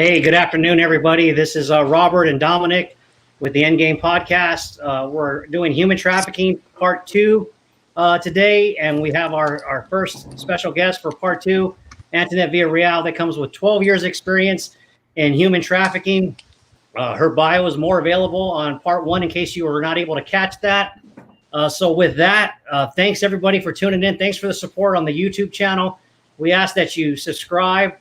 Hey, good afternoon, everybody. This is Robert and Dominic with the Endgame Podcast. We're doing human trafficking part two today, and we have our first special guest for part two, Antoinette Villarreal, that comes with 12 years experience in human trafficking. Her bio is more available on part one in case you were not able to catch that. So with that, thanks everybody for tuning in. Thanks for the support on the YouTube channel. We ask that you subscribe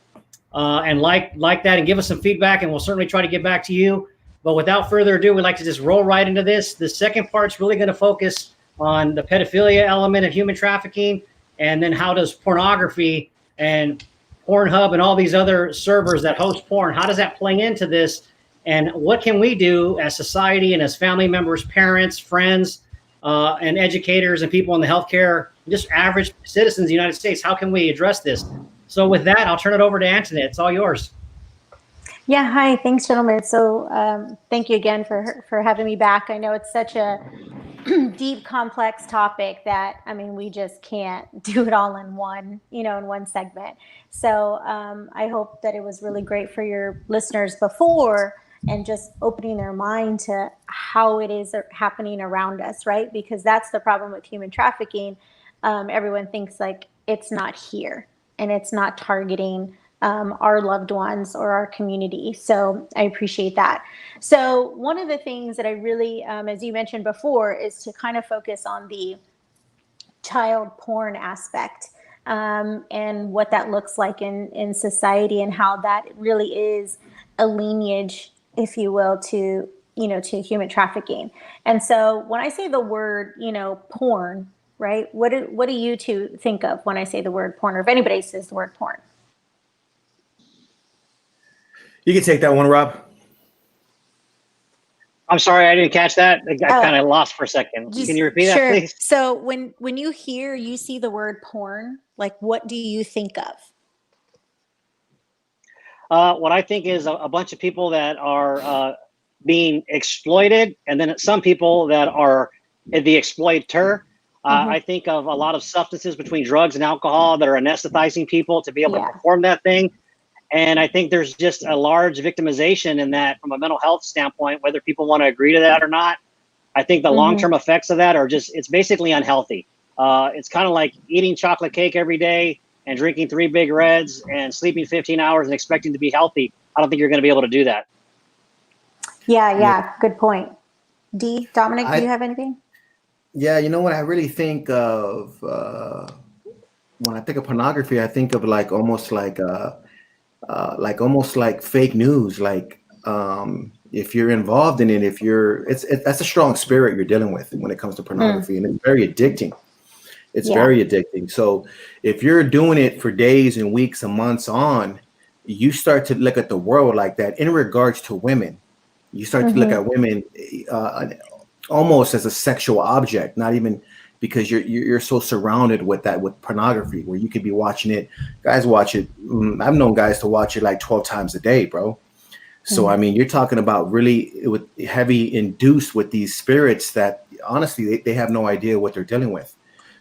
and like that and give us some feedback, and we'll certainly try to get back to you. But without further ado, we'd like to just roll right into this. The second part's really going to focus on the pedophilia element of human trafficking, and then how does pornography and Pornhub and all these other servers that host porn, how does that play into this? And what can we do as society and as family members, parents, friends, and educators and people in the healthcare, just average citizens of the United States, how can we address this? So with that, I'll turn it over to Antoinette. It's all yours. Yeah, hi. Thanks, gentlemen. So thank you again for having me back. I know it's such a deep, complex topic that, I mean, we just can't do it all in one segment. So I hope that it was really great for your listeners before and just opening their mind to how it is happening around us, right? Because that's the problem with human trafficking. Everyone thinks like it's not here and it's not targeting our loved ones or our community. So I appreciate that. So one of the things that I really, as you mentioned before, is to kind of focus on the child porn aspect and what that looks like in society, and how that really is a lineage, if you will, to human trafficking. And so when I say the word, porn, right? What do you two think of when I say the word porn, or if anybody says the word porn? You can take that one, Rob. I'm sorry, I didn't catch that. I got kind of lost for a second. Can you repeat that, please? So when you see the word porn, like what do you think of? What I think is a bunch of people that are being exploited, and then some people that are the exploiter. I think of a lot of substances between drugs and alcohol that are anesthetizing people to be able to perform that thing. And I think there's just a large victimization in that from a mental health standpoint, whether people want to agree to that or not. I think the long-term effects of that are it's basically unhealthy. It's kind of like eating chocolate cake every day and drinking 3 Big Reds and sleeping 15 hours and expecting to be healthy. I don't think you're going to be able to do that. Yeah. Good point. Dominic, do you have anything? Yeah, you know what I really think of when I think of pornography, I think of almost like fake news. Like if you're involved in it, that's a strong spirit you're dealing with when it comes to pornography, and it's very addicting. It's very addicting. So if you're doing it for days and weeks and months on, you start to look at the world like that. In regards to women, you start to look at women almost as a sexual object, not even because you're so surrounded with pornography, where you could be watching it. Guys watch it. I've known guys to watch it like 12 times a day, bro. So I mean, you're talking about really with heavy induced with these spirits that honestly they have no idea what they're dealing with.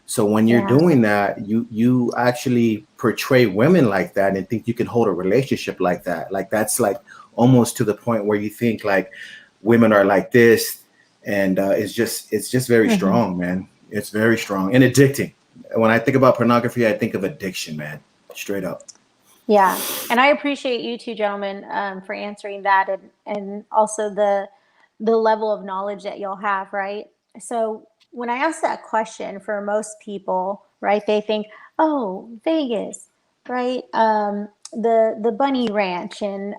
So when you're doing that, you actually portray women like that and think you can hold a relationship like that. Like that's like almost to the point where you think like women are like this. And it's just very strong, man. It's very strong and addicting. When I think about pornography, I think of addiction, man. Straight up. Yeah. And I appreciate you two gentlemen for answering that, and also the level of knowledge that y'all have, right? So when I ask that question, for most people, right, they think, oh, Vegas, right? The bunny ranch and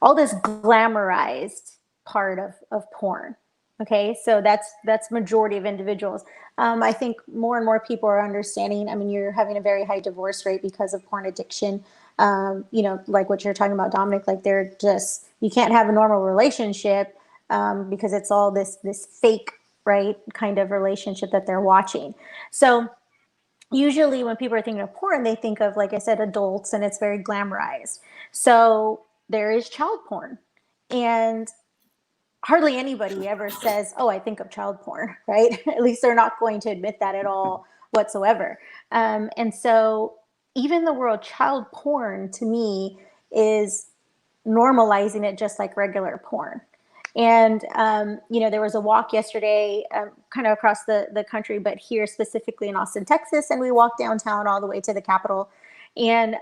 all this glamorized part of porn. Okay, so that's majority of individuals. I think more and more people are understanding. I mean, you're having a very high divorce rate because of porn addiction. Like what you're talking about, Dominic. Like you can't have a normal relationship because it's all this fake, right, kind of relationship that they're watching. So usually when people are thinking of porn, they think of, like I said, adults, and it's very glamorized. So there is child porn, and hardly anybody ever says, oh, I think of child porn, right? At least they're not going to admit that at all whatsoever. And so even the word child porn to me is normalizing it just like regular porn. And, there was a walk yesterday, kind of across the country, but here specifically in Austin, Texas. And we walked downtown all the way to the Capitol. And,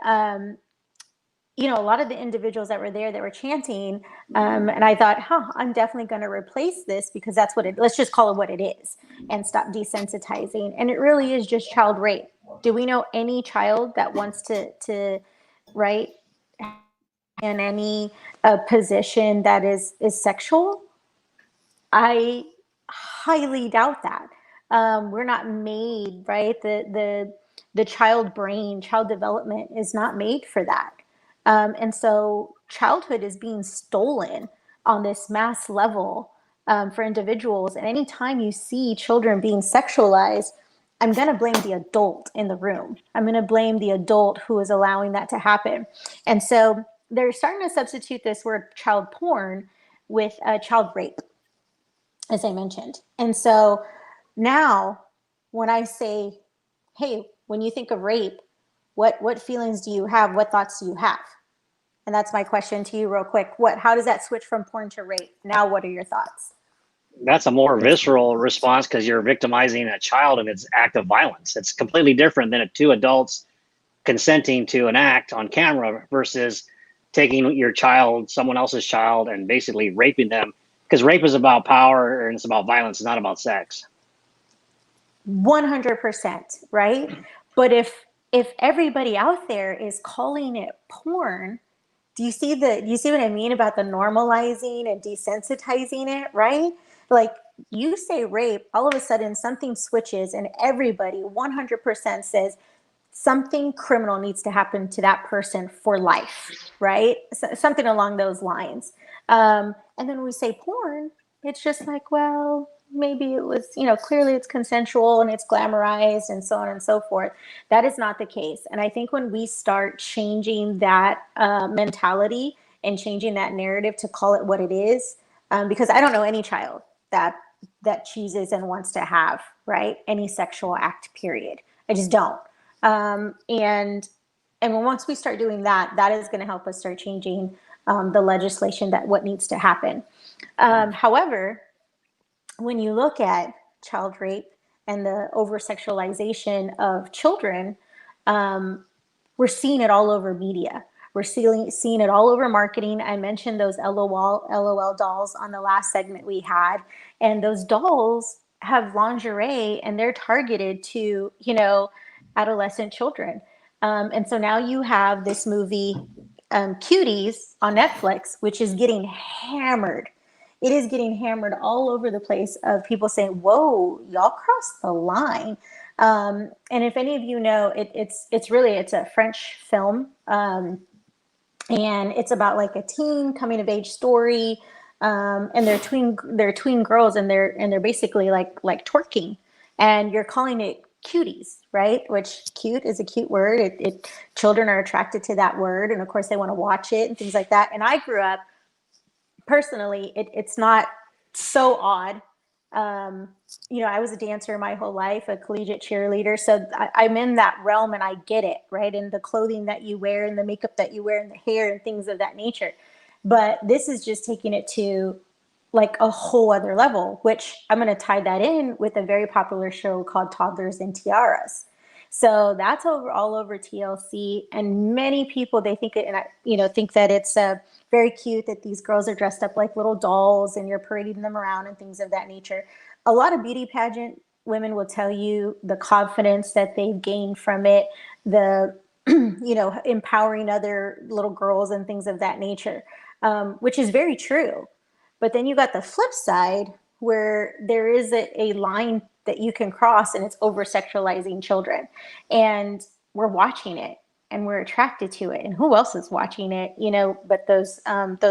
a lot of the individuals that were there that were chanting, and I thought, I'm definitely going to replace this because that's let's just call it what it is and stop desensitizing. And it really is just child rape. Do we know any child that wants to right, in any position that is sexual? I highly doubt that. We're not made, right? The child brain, child development is not made for that. And so childhood is being stolen on this mass level for individuals. And anytime you see children being sexualized, I'm going to blame the adult in the room. I'm going to blame the adult who is allowing that to happen. And so they're starting to substitute this word child porn with child rape, as I mentioned. And so now when I say, hey, when you think of rape, what feelings do you have? What thoughts do you have? And that's my question to you real quick. How does that switch from porn to rape? Now, what are your thoughts? That's a more visceral response because you're victimizing a child in its act of violence. It's completely different than two adults consenting to an act on camera versus taking your child, someone else's child, and basically raping them. Because rape is about power and it's about violence. It's not about sex. 100%, right? But if everybody out there is calling it porn, do you see what I mean about the normalizing and desensitizing it, right? Like you say rape, all of a sudden something switches and everybody 100% says something criminal needs to happen to that person for life, right? Something along those lines. And then when we say porn, it's just like, well, maybe it was, clearly it's consensual and it's glamorized and so on and so forth. That is not the case. And I think when we start changing that mentality and changing that narrative to call it what it is, because I don't know any child that chooses and wants to have, right, any sexual act, period. I just don't. And once we start doing that, that is going to help us start changing the legislation that what needs to happen. However, when you look at child rape and the over-sexualization of children, we're seeing it all over media. We're seeing it all over marketing. I mentioned those LOL dolls on the last segment we had, and those dolls have lingerie and they're targeted to, adolescent children. And so now you have this movie, Cuties on Netflix, which is getting hammered. It is getting hammered all over the place of people saying, whoa, y'all crossed the line. And if any of you know, it's a French film. And it's about like a teen coming of age story. And they're tween girls and they're basically like twerking, and you're calling it cuties, right? Which cute is a cute word. Children are attracted to that word. And of course they want to watch it and things like that. And I grew up, personally, it's not so odd. I was a dancer my whole life, a collegiate cheerleader. So I'm in that realm and I get it, right? And the clothing that you wear and the makeup that you wear and the hair and things of that nature. But this is just taking it to like a whole other level, which I'm going to tie that in with a very popular show called Toddlers and Tiaras. So that's all over TLC, and many people, they think it, and think that it's very cute that these girls are dressed up like little dolls and you're parading them around and things of that nature. A lot of beauty pageant women will tell you the confidence that they've gained from it, the empowering other little girls and things of that nature, which is very true. But then you got the flip side where there is a line that you can cross, and it's over sexualizing children, and we're watching it and we're attracted to it. And who else is watching it, but those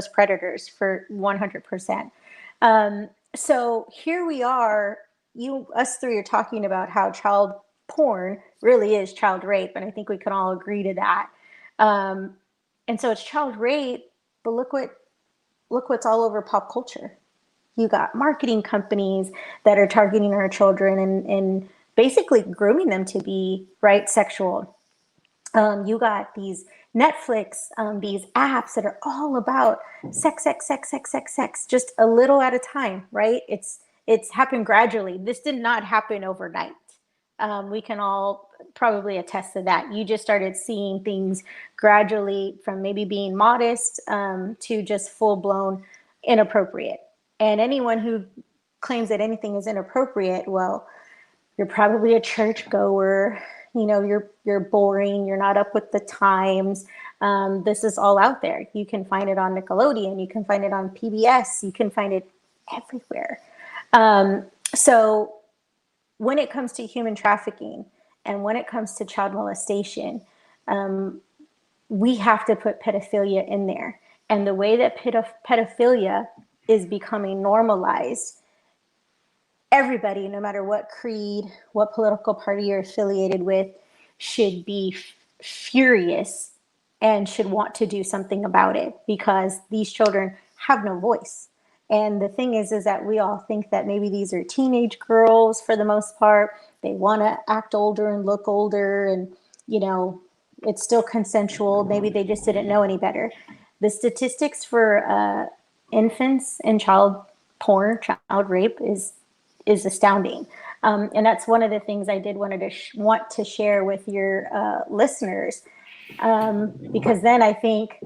predators, for 100%. So here we are, us three are talking about how child porn really is child rape. And I think we can all agree to that. And so it's child rape, but look what's all over pop culture. You got marketing companies that are targeting our children and basically grooming them to be sexual. You got these Netflix, these apps that are all about sex, just a little at a time, right? It's happened gradually. This did not happen overnight. We can all probably attest to that. You just started seeing things gradually from maybe being modest to just full blown inappropriate. And anyone who claims that anything is inappropriate, well, you're probably a church goer. You know, you're boring. You're not up with the times. This is all out there. You can find it on Nickelodeon. You can find it on PBS. You can find it everywhere. So when it comes to human trafficking and when it comes to child molestation, we have to put pedophilia in there. And the way that pedophilia is becoming normalized, everybody, no matter what creed, what political party you're affiliated with, should be furious and should want to do something about it, because these children have no voice. And the thing is that we all think that maybe these are teenage girls for the most part. They want to act older and look older, and, you know, it's still consensual. Maybe they just didn't know any better. The statistics for infants and child porn, child rape is astounding. And that's one of the things I did want to share with your listeners, because then I think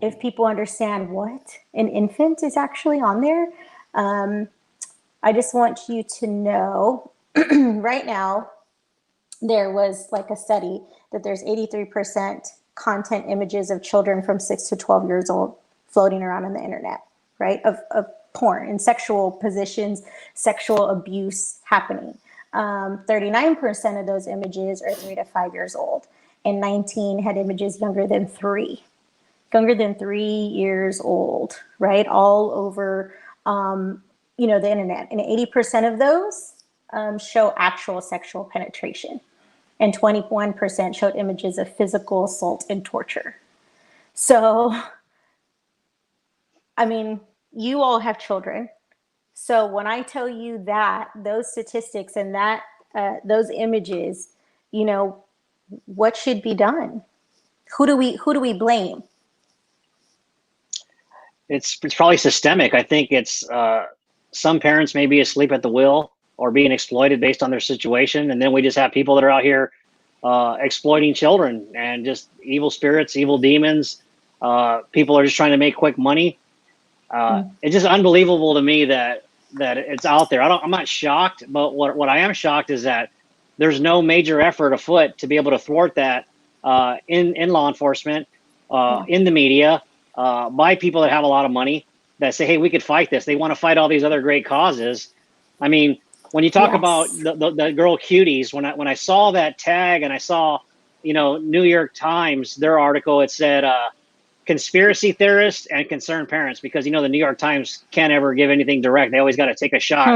if people understand what an infant is actually on there, I just want you to know right now, there was like a study that there's 83% content images of children from 6 to 12 years old floating around on the internet, right? Of porn and sexual positions, sexual abuse happening. 39% of those images are 3 to 5 years old, and 19 had images younger than 3 years old, right? All over, you know, the internet. And 80% of those show actual sexual penetration, and 21% showed images of physical assault and torture. So, I mean, you all have children. So when I tell you that, those statistics and that those images, you know, what should be done? Who do we blame? It's probably systemic. I think it's some parents may be asleep at the wheel or being exploited based on their situation, and then we just have people that are out here exploiting children, and just evil spirits, evil demons. People are just trying to make quick money. It's just unbelievable to me that it's out there. I'm not shocked, but what I am shocked is that there's no major effort afoot to be able to thwart that in law enforcement, in the media, by people that have a lot of money that say, hey, we could fight this. They want to fight all these other great causes. I mean, when you talk about the girl cuties, when I saw that tag and I saw, you know, New York Times, their article, it said conspiracy theorists and concerned parents, because, you know, the New York Times can't ever give anything direct. They always got to take a shot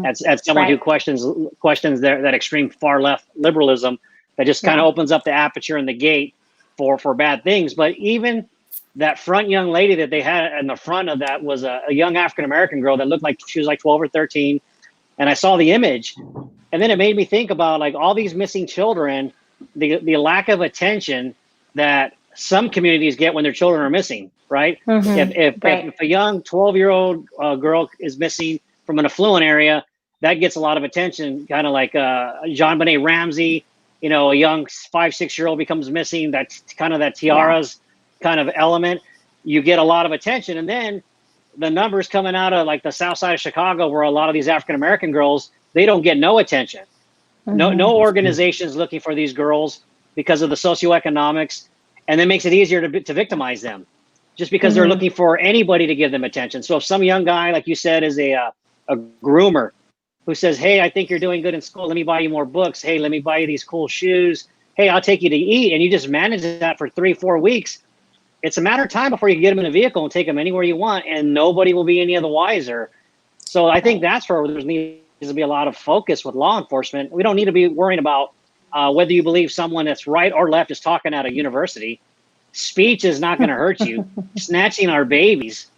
at someone who questions that extreme far left liberalism that just kind of opens up the aperture and the gate for bad things. But even that front young lady that they had in the front of that was a young African-American girl that looked like she was like 12 or 13. And I saw the image, and then it made me think about like all these missing children, the lack of attention that some communities get when their children are missing, right? If a young 12-year-old girl is missing from an affluent area, that gets a lot of attention, kind of like JonBenet Ramsey, you know, a young 5-6-year-old becomes missing, that's kind of that tiaras kind of element. You get a lot of attention, and then the numbers coming out of like the south side of Chicago, where a lot of these African-American girls, they don't get no attention. No organizations looking for these girls because of the socioeconomics, and that makes it easier to victimize them, just because they're looking for anybody to give them attention. So if some young guy, like you said, is a groomer who says, hey, I think you're doing good in school, let me buy you more books. Hey, let me buy you these cool shoes. Hey, I'll take you to eat. And you just manage that for 3-4 weeks. It's a matter of time before you can get them in a vehicle and take them anywhere you want, and nobody will be any of the wiser. So I think that's where there needs to be a lot of focus with law enforcement. We don't need to be worrying about whether you believe someone that's right or left is talking at a university. Speech is not going to hurt you. Snatching our babies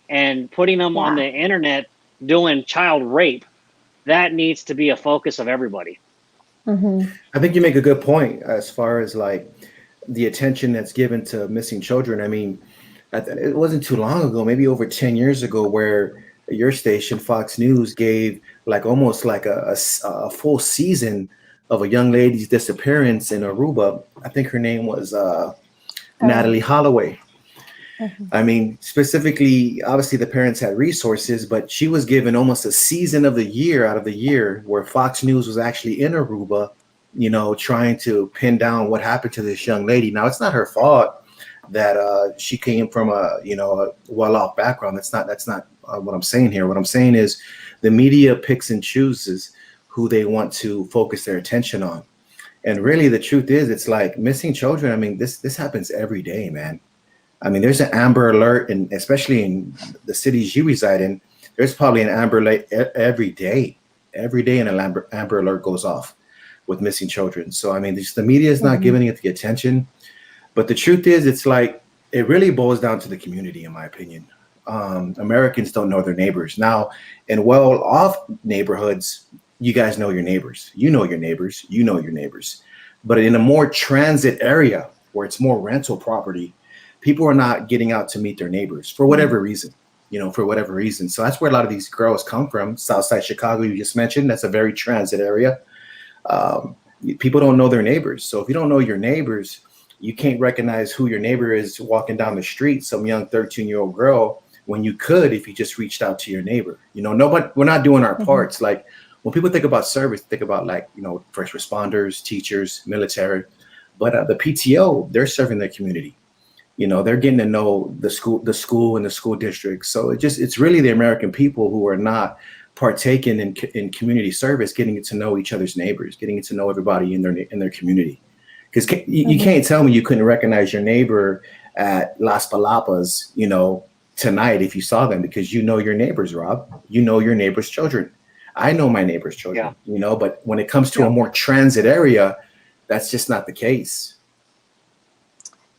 and putting them on the internet doing child rape, that needs to be a focus of everybody. I think you make a good point as far as like the attention that's given to missing children. I mean, it wasn't too long ago, maybe over 10 years ago, where your station, Fox News, gave like almost like a full season of a young lady's disappearance in Aruba. I think her name was Natalie Holloway. Mm-hmm. I mean, specifically, obviously the parents had resources, but she was given almost a season of the year out of the year where Fox News was actually in Aruba, you know, trying to pin down what happened to this young lady. Now, it's not her fault that she came from a, you know, a well-off background. That's not what I'm saying here. What I'm saying is the media picks and chooses who they want to focus their attention on. And really, the truth is, it's like missing children. I mean, this happens every day, man. I mean, there's an Amber Alert, and especially in the cities you reside in, there's probably an Amber Alert every day. Every day, an Amber Alert goes off with missing children. So, I mean, the media is not giving it the attention. But the truth is, it's like it really boils down to the community, in my opinion. Americans don't know their neighbors. Now, in well-off neighborhoods, you guys know your neighbors. You know your neighbors. You know your neighbors. But in a more transit area where it's more rental property, people are not getting out to meet their neighbors for whatever reason, you know, for whatever reason. So that's where a lot of these girls come from. Southside Chicago, you just mentioned, that's a very transit area. People don't know their neighbors. So if you don't know your neighbors, you can't recognize who your neighbor is walking down the street, some young 13-year-old girl, when you could if you just reached out to your neighbor. You know, nobody, we're not doing our parts. Like when people think about service, think about like, you know, first responders, teachers, military. But the PTO, they're serving their community. You know, they're getting to know the school and the school district. So it's really the American people who are not partaking in community service, getting to know each other's neighbors, getting to know everybody in their community. Because you can't tell me you couldn't recognize your neighbor at Las Palapas, you know, tonight if you saw them, because you know your neighbors, Rob. You know your neighbors' children. I know my neighbors' children, you know, but when it comes to a more transit area, that's just not the case.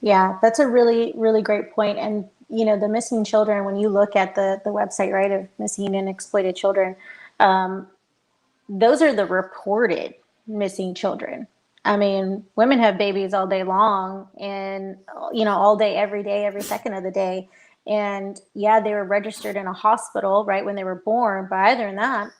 Yeah, that's a really, really great point. And, you know, the missing children, when you look at the website, right, of missing and exploited children, those are the reported missing children. I mean, women have babies all day long and, you know, all day, every second of the day. And yeah, they were registered in a hospital, right, when they were born. But other than that,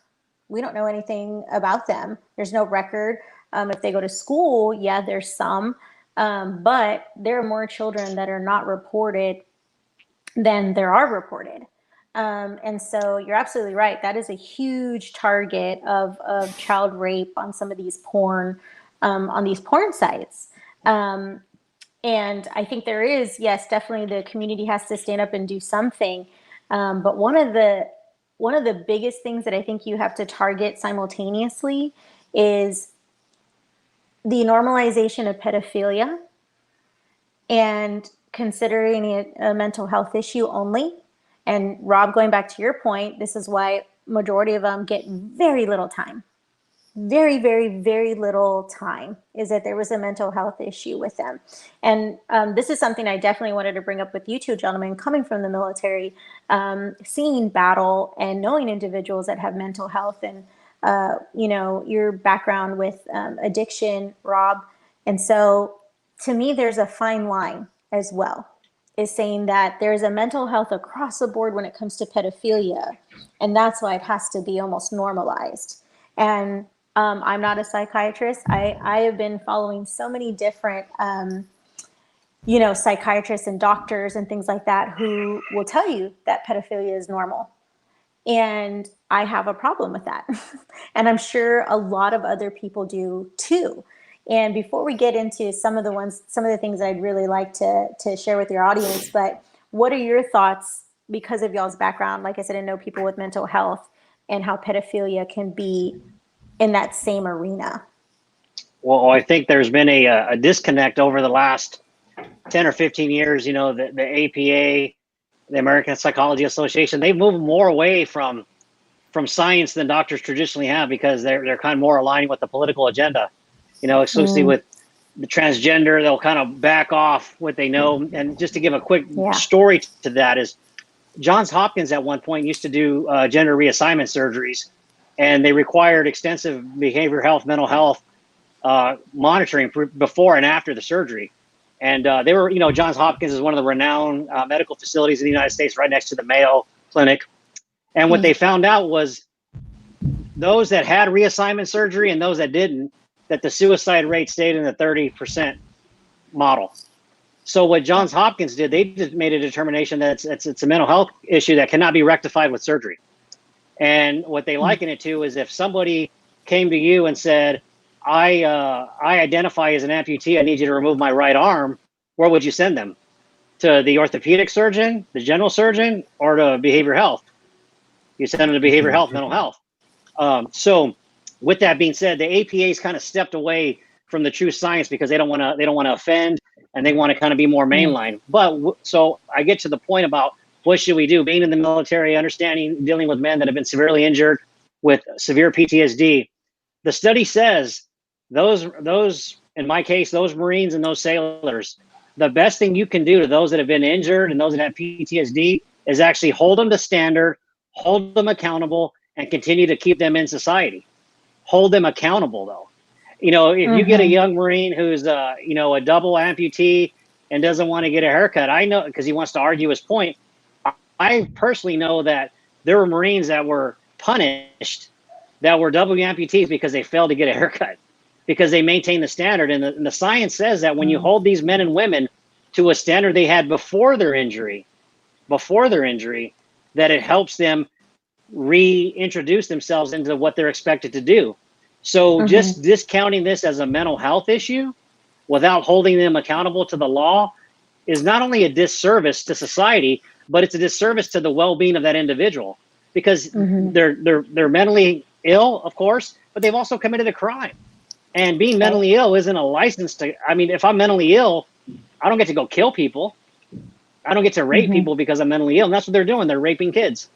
we don't know anything about them. There's no record. If they go to school, yeah, there's some. But there are more children that are not reported than there are reported. And so you're absolutely right. That is a huge target of child rape on some of these on these porn sites. And I think there is, yes, definitely the community has to stand up and do something. But one of the biggest things that I think you have to target simultaneously is the normalization of pedophilia and considering it a mental health issue only. And Rob, going back to your point, this is why majority of them get very little time. Very, very, very little time, is that there was a mental health issue with them. And this is something I definitely wanted to bring up with you two gentlemen, coming from the military, seeing battle and knowing individuals that have mental health and, you know, your background with addiction, Rob. And so to me, there's a fine line as well, is saying that there's a mental health across the board when it comes to pedophilia. And that's why it has to be almost normalized. And I'm not a psychiatrist. I have been following so many different, you know, psychiatrists and doctors and things like that who will tell you that pedophilia is normal. And I have a problem with that. And I'm sure a lot of other people do too. And before we get into some of the things I'd really like to share with your audience, but what are your thoughts, because of y'all's background, like I said, I know people with mental health and how pedophilia can be in that same arena? Well, I think there's been a disconnect over the last 10 or 15 years. You know, the APA, the American Psychology Association, they've moved more away from science than doctors traditionally have, because they're kind of more aligning with the political agenda. You know, exclusively with the transgender, they'll kind of back off what they know. And just to give a quick story to that is, Johns Hopkins at one point used to do gender reassignment surgeries, and they required extensive behavioral health, mental health monitoring before and after the surgery. And they were, Johns Hopkins is one of the renowned medical facilities in the United States, right next to the Mayo Clinic. And what they found out was those that had reassignment surgery and those that didn't, that the suicide rate stayed in the 30% model. So what Johns Hopkins did, they just made a determination that it's a mental health issue that cannot be rectified with surgery. And what they liken it to is if somebody came to you and said, I identify as an amputee, I need you to remove my right arm, where would you send them? To the orthopedic surgeon, the general surgeon, or to behavioral health? You send them to behavioral health, mental health. So with that being said, the APA's kind of stepped away from the true science because they don't want to offend, and they want to kind of be more mainline. But so I get to the point about what should we do? Being in the military, understanding, dealing with men that have been severely injured with severe PTSD. The study says those, in my case, those Marines and those sailors, the best thing you can do to those that have been injured and those that have PTSD is actually hold them to standard, hold them accountable, and continue to keep them in society. Hold them accountable, though. If you get a young Marine who's a double amputee and doesn't want to get a haircut, I know, because he wants to argue his point. I personally know that there were Marines that were punished that were double amputees because they failed to get a haircut, because they maintained the standard. And the science says that when you hold these men and women to a standard they had before their injury, that it helps them reintroduce themselves into what they're expected to do. So just discounting this as a mental health issue without holding them accountable to the law is not only a disservice to society, but it's a disservice to the well-being of that individual, because they're mentally ill, of course, but they've also committed a crime. And being mentally ill isn't a license to, if I'm mentally ill, I don't get to go kill people. I don't get to rape people because I'm mentally ill. And that's what they're doing. They're raping kids.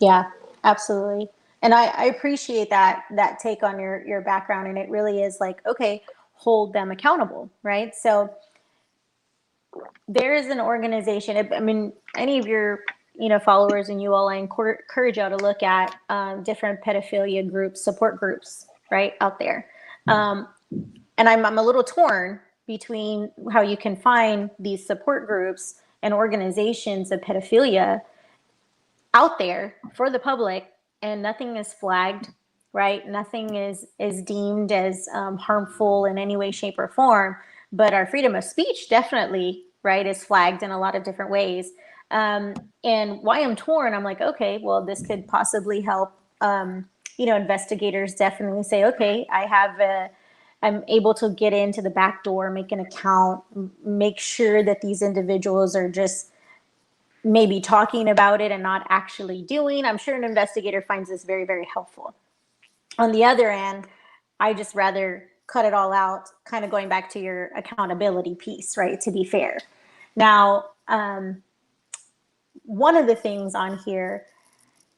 Yeah, absolutely. And I appreciate that take on your background. And it really is like, okay, hold them accountable, right? So there is an organization, any of your followers and you all, I encourage y'all to look at different pedophilia groups, support groups, right, out there. And I'm a little torn between how you can find these support groups and organizations of pedophilia out there for the public, and nothing is flagged, right? Nothing is deemed as harmful in any way, shape, or form. But our freedom of speech definitely, right, is flagged in a lot of different ways. And why I'm torn, I'm like, okay, well, this could possibly help. Investigators definitely say, okay, I'm able to get into the back door, make an account, make sure that these individuals are just maybe talking about it and not actually doing. I'm sure an investigator finds this very, very helpful. On the other end, I just rather cut it all out, kind of going back to your accountability piece, right? To be fair. Now, one of the things on here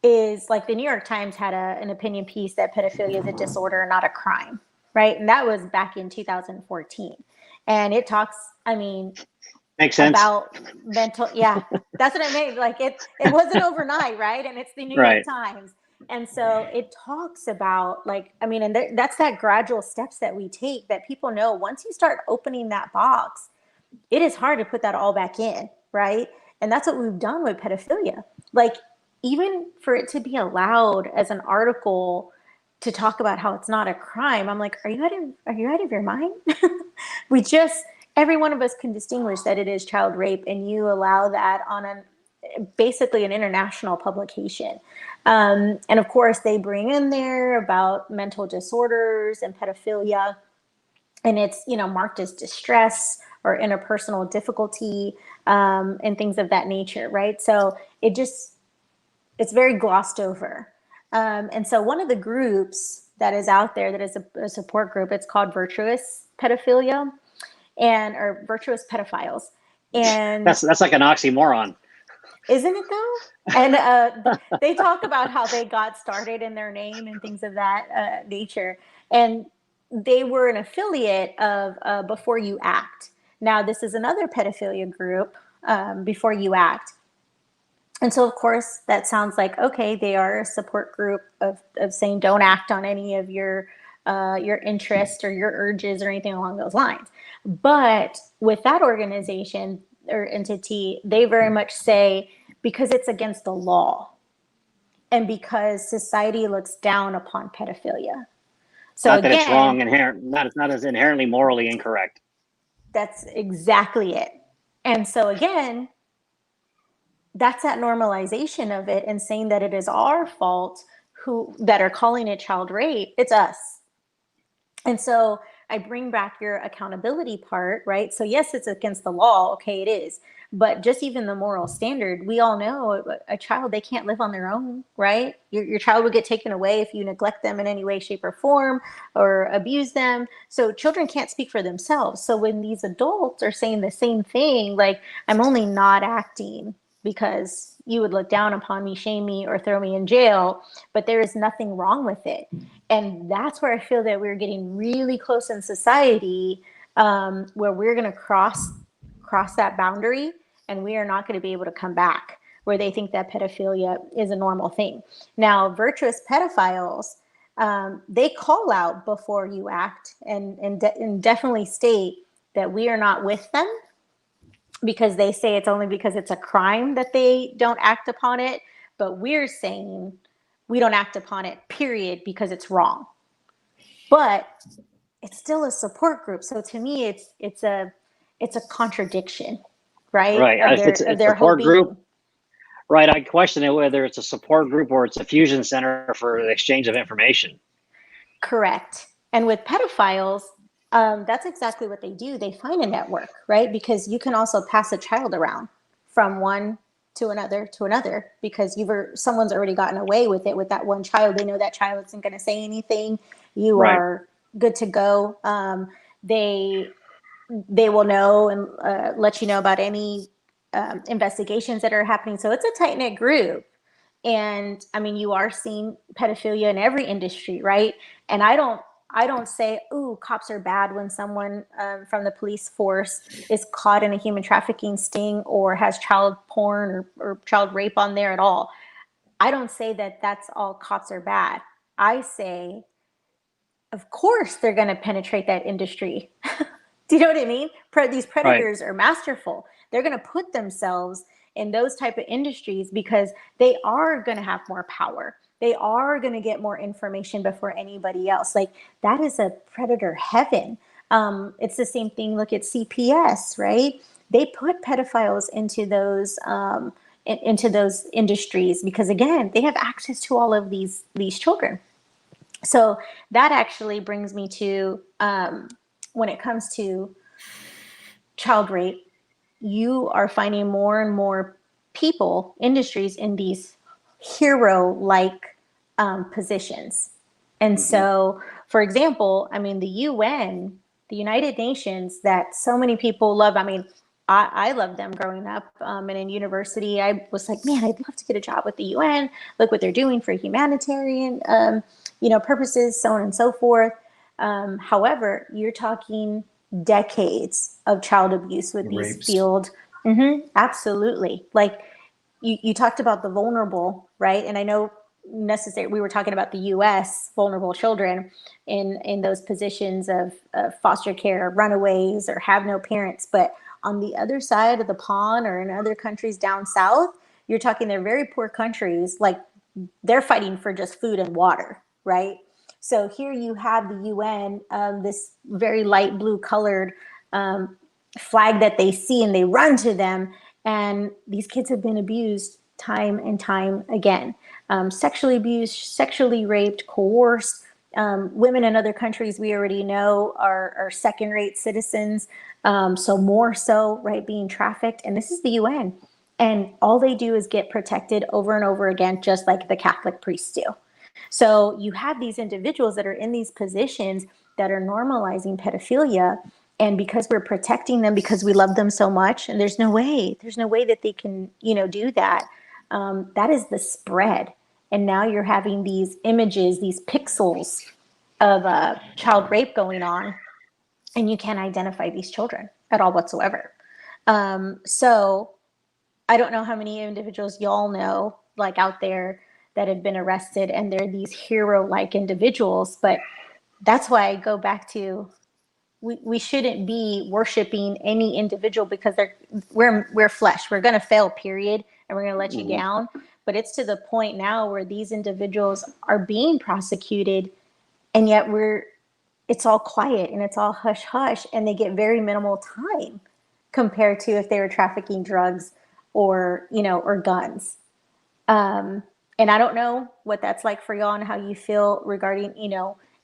is like the New York Times had an opinion piece that pedophilia is a disorder, not a crime, right? And that was back in 2014. And it talks, Makes sense. About mental, yeah, that's what I mean. Like it wasn't overnight, right? And it's the New York Times. And so it talks about that's that gradual steps that we take that people know once you start opening that box, it is hard to put that all back in, right? And that's what we've done with pedophilia. Like even for it to be allowed as an article to talk about how it's not a crime, I'm like, are you out of your mind? Every one of us can distinguish that it is child rape, and you allow that on basically an international publication. And of course, they bring in there about mental disorders and pedophilia, and it's marked as distress or interpersonal difficulty and things of that nature, right? So it's very glossed over. And so one of the groups that is out there that is a support group, it's called Virtuous Pedophilia. Or virtuous pedophiles, and that's like an oxymoron, isn't it though? And they talk about how they got started in their name and things of that nature, and they were an affiliate of Before You Act. Now this is another pedophilia group, Before You Act, and so of course that sounds like, okay, they are a support group of saying don't act on any of your your interest or your urges or anything along those lines. But with that organization or entity, they very much say, because it's against the law and because society looks down upon pedophilia. So not that again, it's wrong, not as inherently morally incorrect. That's exactly it. And so again, that's that normalization of it and saying that it is our fault who that are calling it child rape. It's us. And so I bring back your accountability part, right? So yes, it's against the law. Okay, it is. But just even the moral standard, we all know a child, they can't live on their own, right? Your child will get taken away if you neglect them in any way, shape, or form, or abuse them. So children can't speak for themselves. So when these adults are saying the same thing, like, I'm only not acting because you would look down upon me, shame me, or throw me in jail, but there is nothing wrong with it. And that's where I feel that we're getting really close in society, where we're going to cross that boundary, and we are not going to be able to come back, where they think that pedophilia is a normal thing. Now, virtuous pedophiles, they call out before you act and definitely state that we are not with them, because they say it's only because it's a crime that they don't act upon it. But we're saying we don't act upon it, period, because it's wrong. But it's still a support group. So to me, it's a contradiction, right? Right. If it's a support group, right, I question it whether it's a support group or it's a fusion center for the exchange of information. Correct. And with pedophiles, that's exactly what they do. They find a network, right? Because you can also pass a child around from one to another, because someone's already gotten away with it with that one child. They know that child isn't going to say anything. You Right. are good to go. They will know and let you know about any investigations that are happening. So it's a tight-knit group. And I mean, you are seeing pedophilia in every industry, right? And I don't say, ooh, cops are bad when someone from the police force is caught in a human trafficking sting or has child porn or child rape on there at all. I don't say that that's all cops are bad. I say, of course, they're going to penetrate that industry. Do you know what I mean? These predators are masterful. They're going to put themselves in those type of industries because they are going to have more power. They are going to get more information before anybody else. Like, that is a predator heaven. It's the same thing. Look at CPS, right? They put pedophiles into those industries because, again, they have access to all of these children. So that actually brings me to when it comes to child rape, you are finding more and more people, industries in these hero-like positions. And so, for example, I mean, the UN, the United Nations, that so many people love. I mean, I loved them growing up. And in university, I was like, man, I'd love to get a job with the UN. Look what they're doing for humanitarian, purposes, so on and so forth. However, you're talking decades of child abuse with these field. Absolutely. Like you talked about the vulnerable, right? And I know we were talking about the U.S. vulnerable children in those positions of foster care, runaways, or have no parents. But on the other side of the pond or in other countries down south, you're talking they're very poor countries. Like, they're fighting for just food and water, right? So here you have the UN, this very light blue colored flag that they see, and they run to them. And these kids have been abused time and time again. Sexually abused, sexually raped, coerced. Women in other countries, we already know, are second-rate citizens. So more so, right, being trafficked. And this is the UN. And all they do is get protected over and over again, just like the Catholic priests do. So you have these individuals that are in these positions that are normalizing pedophilia. And because we're protecting them, because we love them so much, and there's no way that they can, do that. That is the spread. And now you're having these images, these pixels of child rape going on, and you can't identify these children at all whatsoever. So I don't know how many individuals y'all know, like, out there that have been arrested, and they're these hero-like individuals. But that's why I go back to, we shouldn't be worshiping any individual because we're flesh. We're going to fail, period, and we're going to let you down. But it's to the point now where these individuals are being prosecuted, and yet it's all quiet and it's all hush hush, and they get very minimal time compared to if they were trafficking drugs or guns. And I don't know what that's like for y'all and how you feel regarding,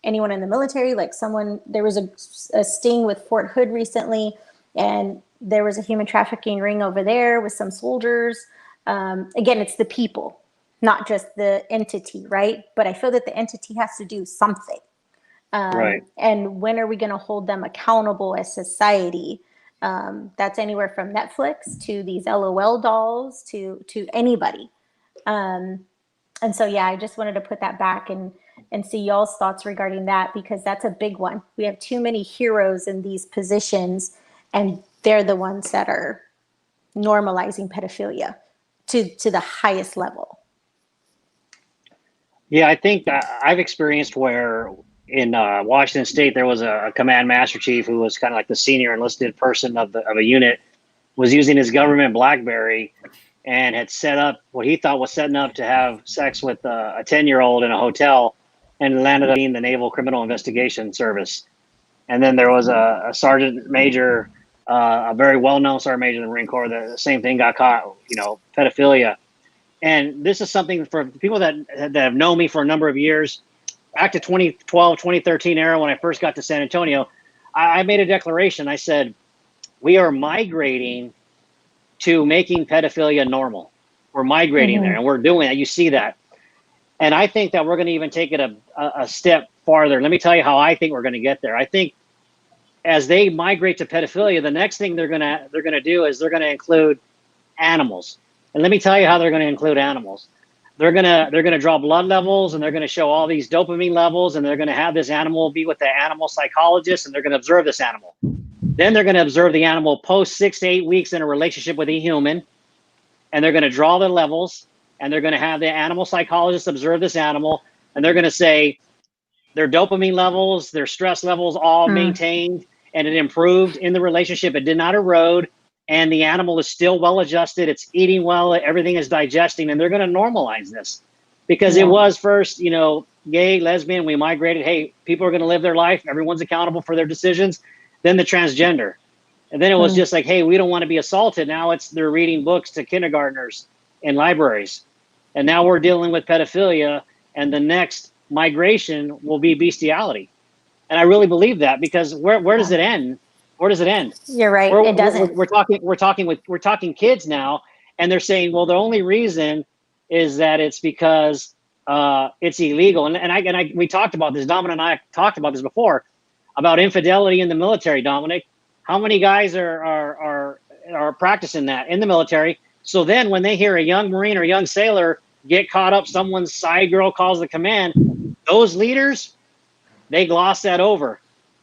anyone in the military. Like there was a sting with Fort Hood recently, and there was a human trafficking ring over there with some soldiers. Again, it's the people, not just the entity, right? But I feel that the entity has to do something. Right. And when are we going to hold them accountable as society? That's anywhere from Netflix to these LOL dolls to anybody. And so, yeah, I just wanted to put that back and see y'all's thoughts regarding that, because that's a big one. We have too many heroes in these positions, and they're the ones that are normalizing pedophilia to the highest level. Yeah, I think I've experienced where in Washington State, there was a command master chief who was kind of like the senior enlisted person of a unit, was using his government BlackBerry and had set up what he thought was setting up to have sex with a 10-year-old in a hotel, and landed up being the Naval Criminal Investigation Service. And then there was a sergeant major, a very well-known sergeant major in the Marine Corps, the same thing, got caught, pedophilia. And this is something for people that have known me for a number of years. Back to 2012, 2013 era, when I first got to San Antonio, I made a declaration. I said, we are migrating to making pedophilia normal. We're migrating there, and we're doing it. You see that. And I think that we're going to even take it a step farther. Let me tell you how I think we're going to get there. I think as they migrate to pedophilia, the next thing they're going to do is they're going to include animals. And let me tell you how they're going to include animals. They're going to draw blood levels, and they're going to show all these dopamine levels, and they're going to have this animal be with the animal psychologist, and they're going to observe this animal. Then they're going to observe the animal post 6 to 8 weeks in a relationship with a human, and they're going to draw the levels, and they're going to have the animal psychologist observe this animal, and they're going to say their dopamine levels, their stress levels all maintained, and it improved in the relationship. It did not erode, and the animal is still well adjusted. It's eating well. Everything is digesting, and they're going to normalize this because it was first, gay, lesbian. We migrated. Hey, people are going to live their life. Everyone's accountable for their decisions. Then the transgender. And then it was just like, hey, we don't want to be assaulted. Now they're reading books to kindergartners in libraries. And now we're dealing with pedophilia, and the next migration will be bestiality. And I really believe that, because where does it end? Where does it end? You're right. It doesn't. We're talking kids now, and they're saying, well, the only reason is that it's because it's illegal. And we talked about this. Dominic and I talked about this before, about infidelity in the military. Dominic, how many guys are practicing that in the military? So then when they hear a young Marine or young sailor get caught up, someone's side girl calls the command, those leaders, they gloss that over.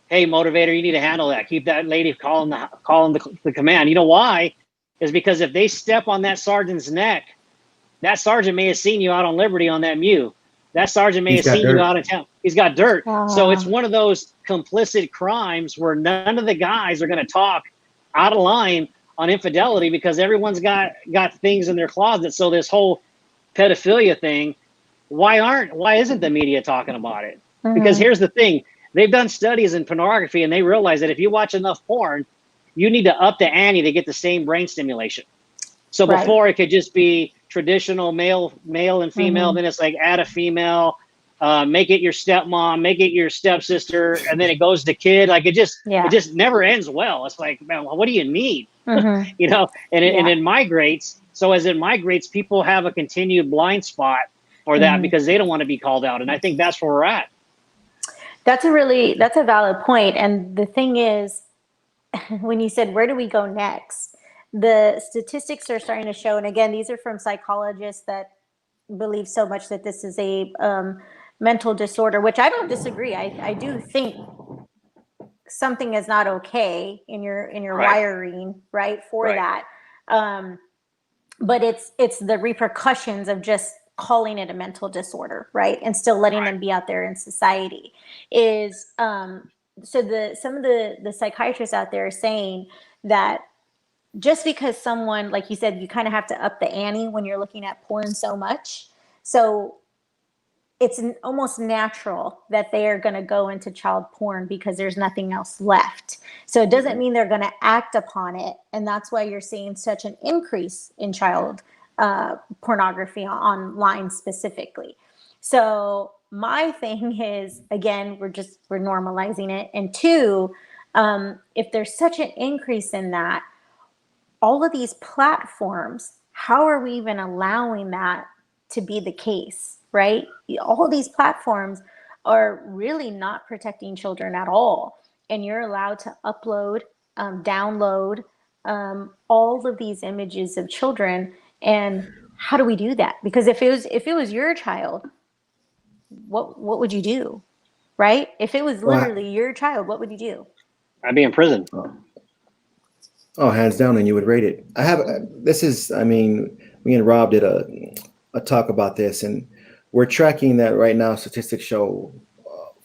Hey, motivator, you need to handle that. Keep that lady calling the command. You know why? Is because if they step on that sergeant's neck, that sergeant may have seen you out on liberty on that MEU. That sergeant may have seen you out in town. He's got dirt. So it's one of those complicit crimes where none of the guys are going to talk out of line on infidelity, because everyone's got things in their closet. So this whole pedophilia thing, why isn't the media talking about it? Because here's the thing. They've done studies in pornography, and they realize that if you watch enough porn, you need to up the ante to get the same brain stimulation. So before it could just be traditional male and female, then it's like add a female, make it your stepmom, make it your stepsister, and then it goes to kid. Like it just never ends well. It's like, man, what do you need? And it migrates. So as it migrates, people have a continued blind spot for that because they don't want to be called out. And I think that's where we're at. That's a valid point. And the thing is, when you said, where do we go next? The statistics are starting to show, and again, these are from psychologists that believe so much that this is a mental disorder, which I don't disagree. I do think something is not okay in your wiring, right, for that. But it's the repercussions of just calling it a mental disorder, right? And still letting them be out there in society is, some of the psychiatrists out there are saying that just because someone, like you said, you kind of have to up the ante when you're looking at porn so much. So it's almost natural that they are going to go into child porn because there's nothing else left. So it doesn't mean they're going to act upon it. And that's why you're seeing such an increase in child pornography online specifically. So my thing is, again, we're normalizing it. And two, if there's such an increase in that, all of these platforms, how are we even allowing that to be the case, right? All of these platforms are really not protecting children at all. And you're allowed to upload, download all of these images of children. And how do we do that? Because if it was your child, what would you do, right? If it was literally your child, what would you do? I'd be in prison. Oh, hands down, and you would rate it. I mean, me and Rob did a talk about this, and we're tracking that right now. Statistics show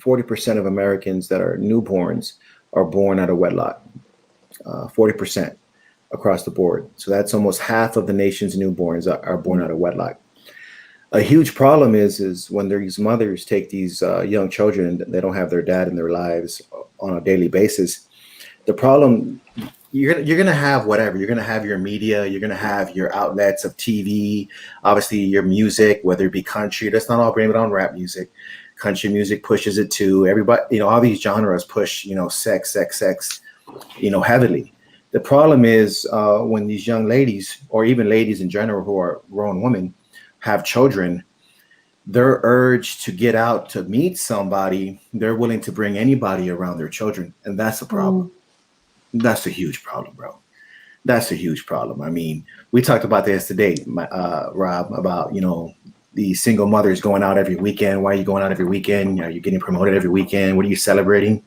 40% of Americans that are newborns are born out of wedlock, 40% across the board. So that's almost half of the nation's newborns are born out of wedlock. A huge problem is when these mothers take these young children and they don't have their dad in their lives on a daily basis. The problem, you're going to have whatever. You're going to have your media. You're going to have your outlets of TV, obviously your music, whether it be country. Let's not all blame it on rap music. Country music pushes it too. Everybody, all these genres push, sex, heavily. The problem is when these young ladies, or even ladies in general who are grown women, have children, their urge to get out to meet somebody, they're willing to bring anybody around their children. And that's a problem. That's a huge problem, bro. That's a huge problem. I mean, we talked about this today, Rob, about, the single mothers going out every weekend. Why are you going out every weekend? Are you getting promoted every weekend? What are you celebrating?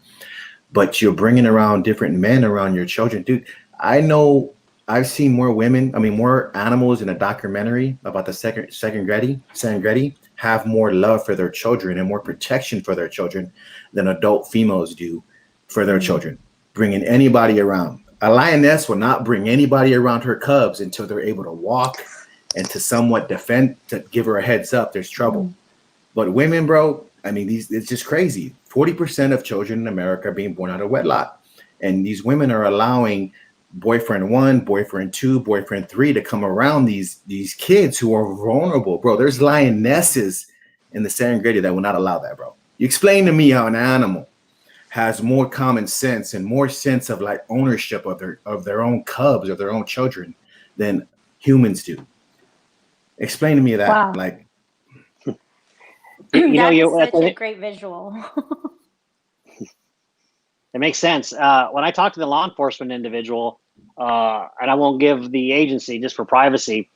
But you're bringing around different men around your children. Dude, I know I've seen more animals in a documentary about the Serengeti have more love for their children and more protection for their children than adult females do for their children. Bringing anybody around. A lioness will not bring anybody around her cubs until they're able to walk and to somewhat defend, to give her a heads up, there's trouble. But women, bro, it's just crazy. 40% of children in America are being born out of wedlock. And these women are allowing boyfriend 1, boyfriend 2, boyfriend 3 to come around these kids who are vulnerable, bro. There's lionesses in the Serengeti that will not allow that, bro. You explain to me how an animal has more common sense and more sense of like ownership of their own cubs, of their own children than humans do. Explain to me that. Wow. Like, That's such a great visual. It makes sense. When I talk to the law enforcement individual, and I won't give the agency just for privacy,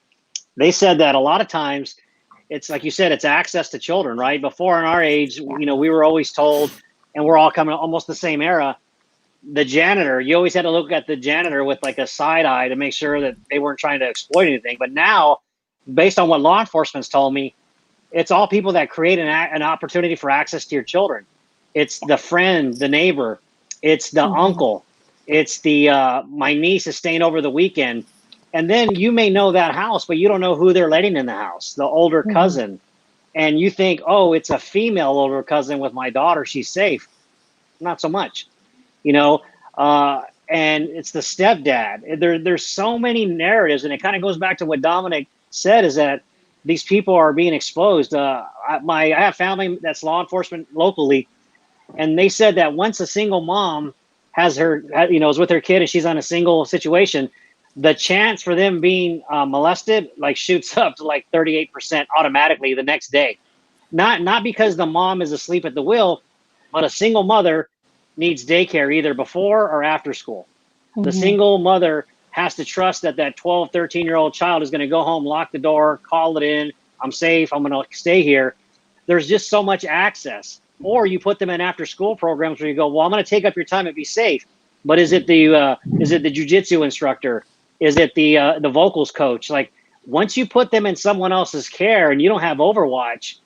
they said that a lot of times it's like you said, it's access to children, right? Before in our age, we were always told, and we're all coming almost the same era, the janitor, you always had to look at the janitor with like a side eye to make sure that they weren't trying to exploit anything. But now, based on what law enforcement's told me, it's all people that create an opportunity for access to your children. It's the friend, the neighbor, it's the uncle, it's the my niece is staying over the weekend. And then you may know that house, but you don't know who they're letting in the house, the older cousin. And you think, oh, it's a female older cousin with my daughter, she's safe. Not so much, and it's the stepdad. There's so many narratives, and it kind of goes back to what Dominic said, is that these people are being exposed. I have family that's law enforcement locally, and they said that once a single mom is with her kid and she's on a single situation, the chance for them being molested shoots up to 38% automatically the next day. Not because the mom is asleep at the wheel, but a single mother needs daycare either before or after school. The single mother has to trust that 12, 13-year-old child is going to go home, lock the door, call it in. I'm safe. I'm going to stay here. There's just so much access. Or you put them in after-school programs where you go, well, I'm going to take up your time and be safe. But is it the jiu-jitsu instructor? Is it the vocals coach? once you put them in someone else's care and you don't have Overwatch,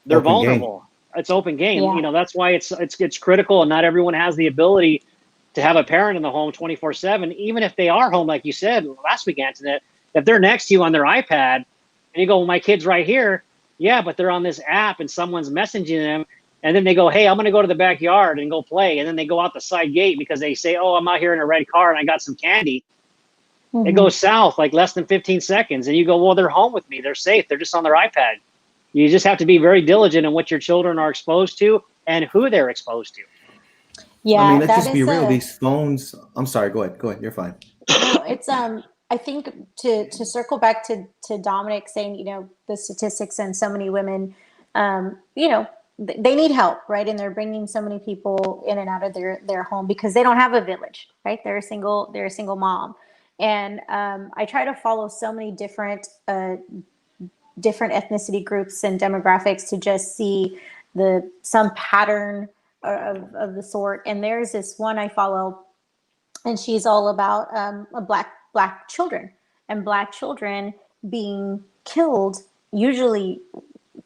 they're Open game. vulnerable. It's open game. Yeah. You know, that's why it's critical, and not everyone has the ability to have a parent in the home 24/7, even if they are home, like you said last week, Antoinette. If they're next to you on their iPad and you go, well, my kid's right here. Yeah, but they're on this app and someone's messaging them. And then they go, hey, I'm going to go to the backyard and go play. And then they go out the side gate because they say, oh, I'm out here in a red car and I got some candy. Mm-hmm. It goes south like less than 15 seconds. And you go, well, they're home with me. They're safe. They're just on their iPad. You just have to be very diligent in what your children are exposed to and who they're exposed to. Yeah, I mean, let's that just be is real. These phones. I'm sorry. Go ahead. You're fine. no, it's I think to circle back to Dominic saying, you know, the statistics and so many women, you know, they need help, right? And they're bringing so many people in and out of their home because they don't have a village, right? They're a single mom, and I try to follow so many different ethnicity groups and demographics to just see some pattern of the sort. And there's this one I follow, and she's all about black children and black children being killed, usually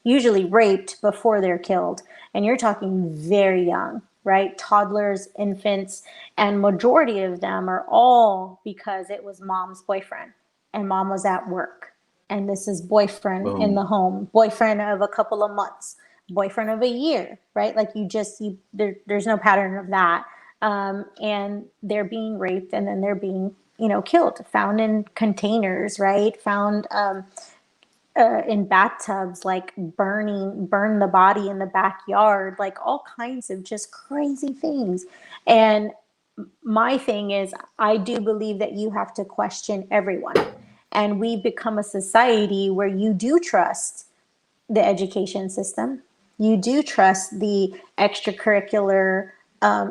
raped before they're killed. And you're talking very young, right? Toddlers, infants, and majority of them are all because it was mom's boyfriend and mom was at work. And this is boyfriend in the home, boyfriend of a couple of months, boyfriend of a year, right? Like there's no pattern of that. And they're being raped and then they're being, you know, killed, found in containers, right? Found in bathtubs, like burn the body in the backyard, like all kinds of just crazy things. And my thing is, I do believe that you have to question everyone. And we become a society where you do trust the education system. You do trust the extracurricular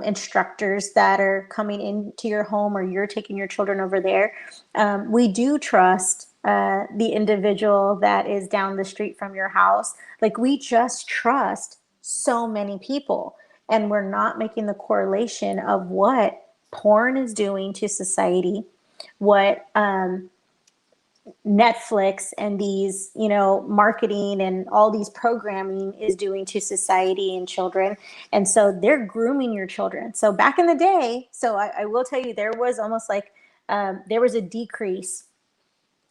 instructors that are coming into your home or you're taking your children over there. We do trust the individual that is down the street from your house. Like, we just trust so many people, and we're not making the correlation of what porn is doing to society, what Netflix and these, you know, marketing and all these programming is doing to society and children. And so they're grooming your children. So back in the day, so I will tell you, there was almost like there was a decrease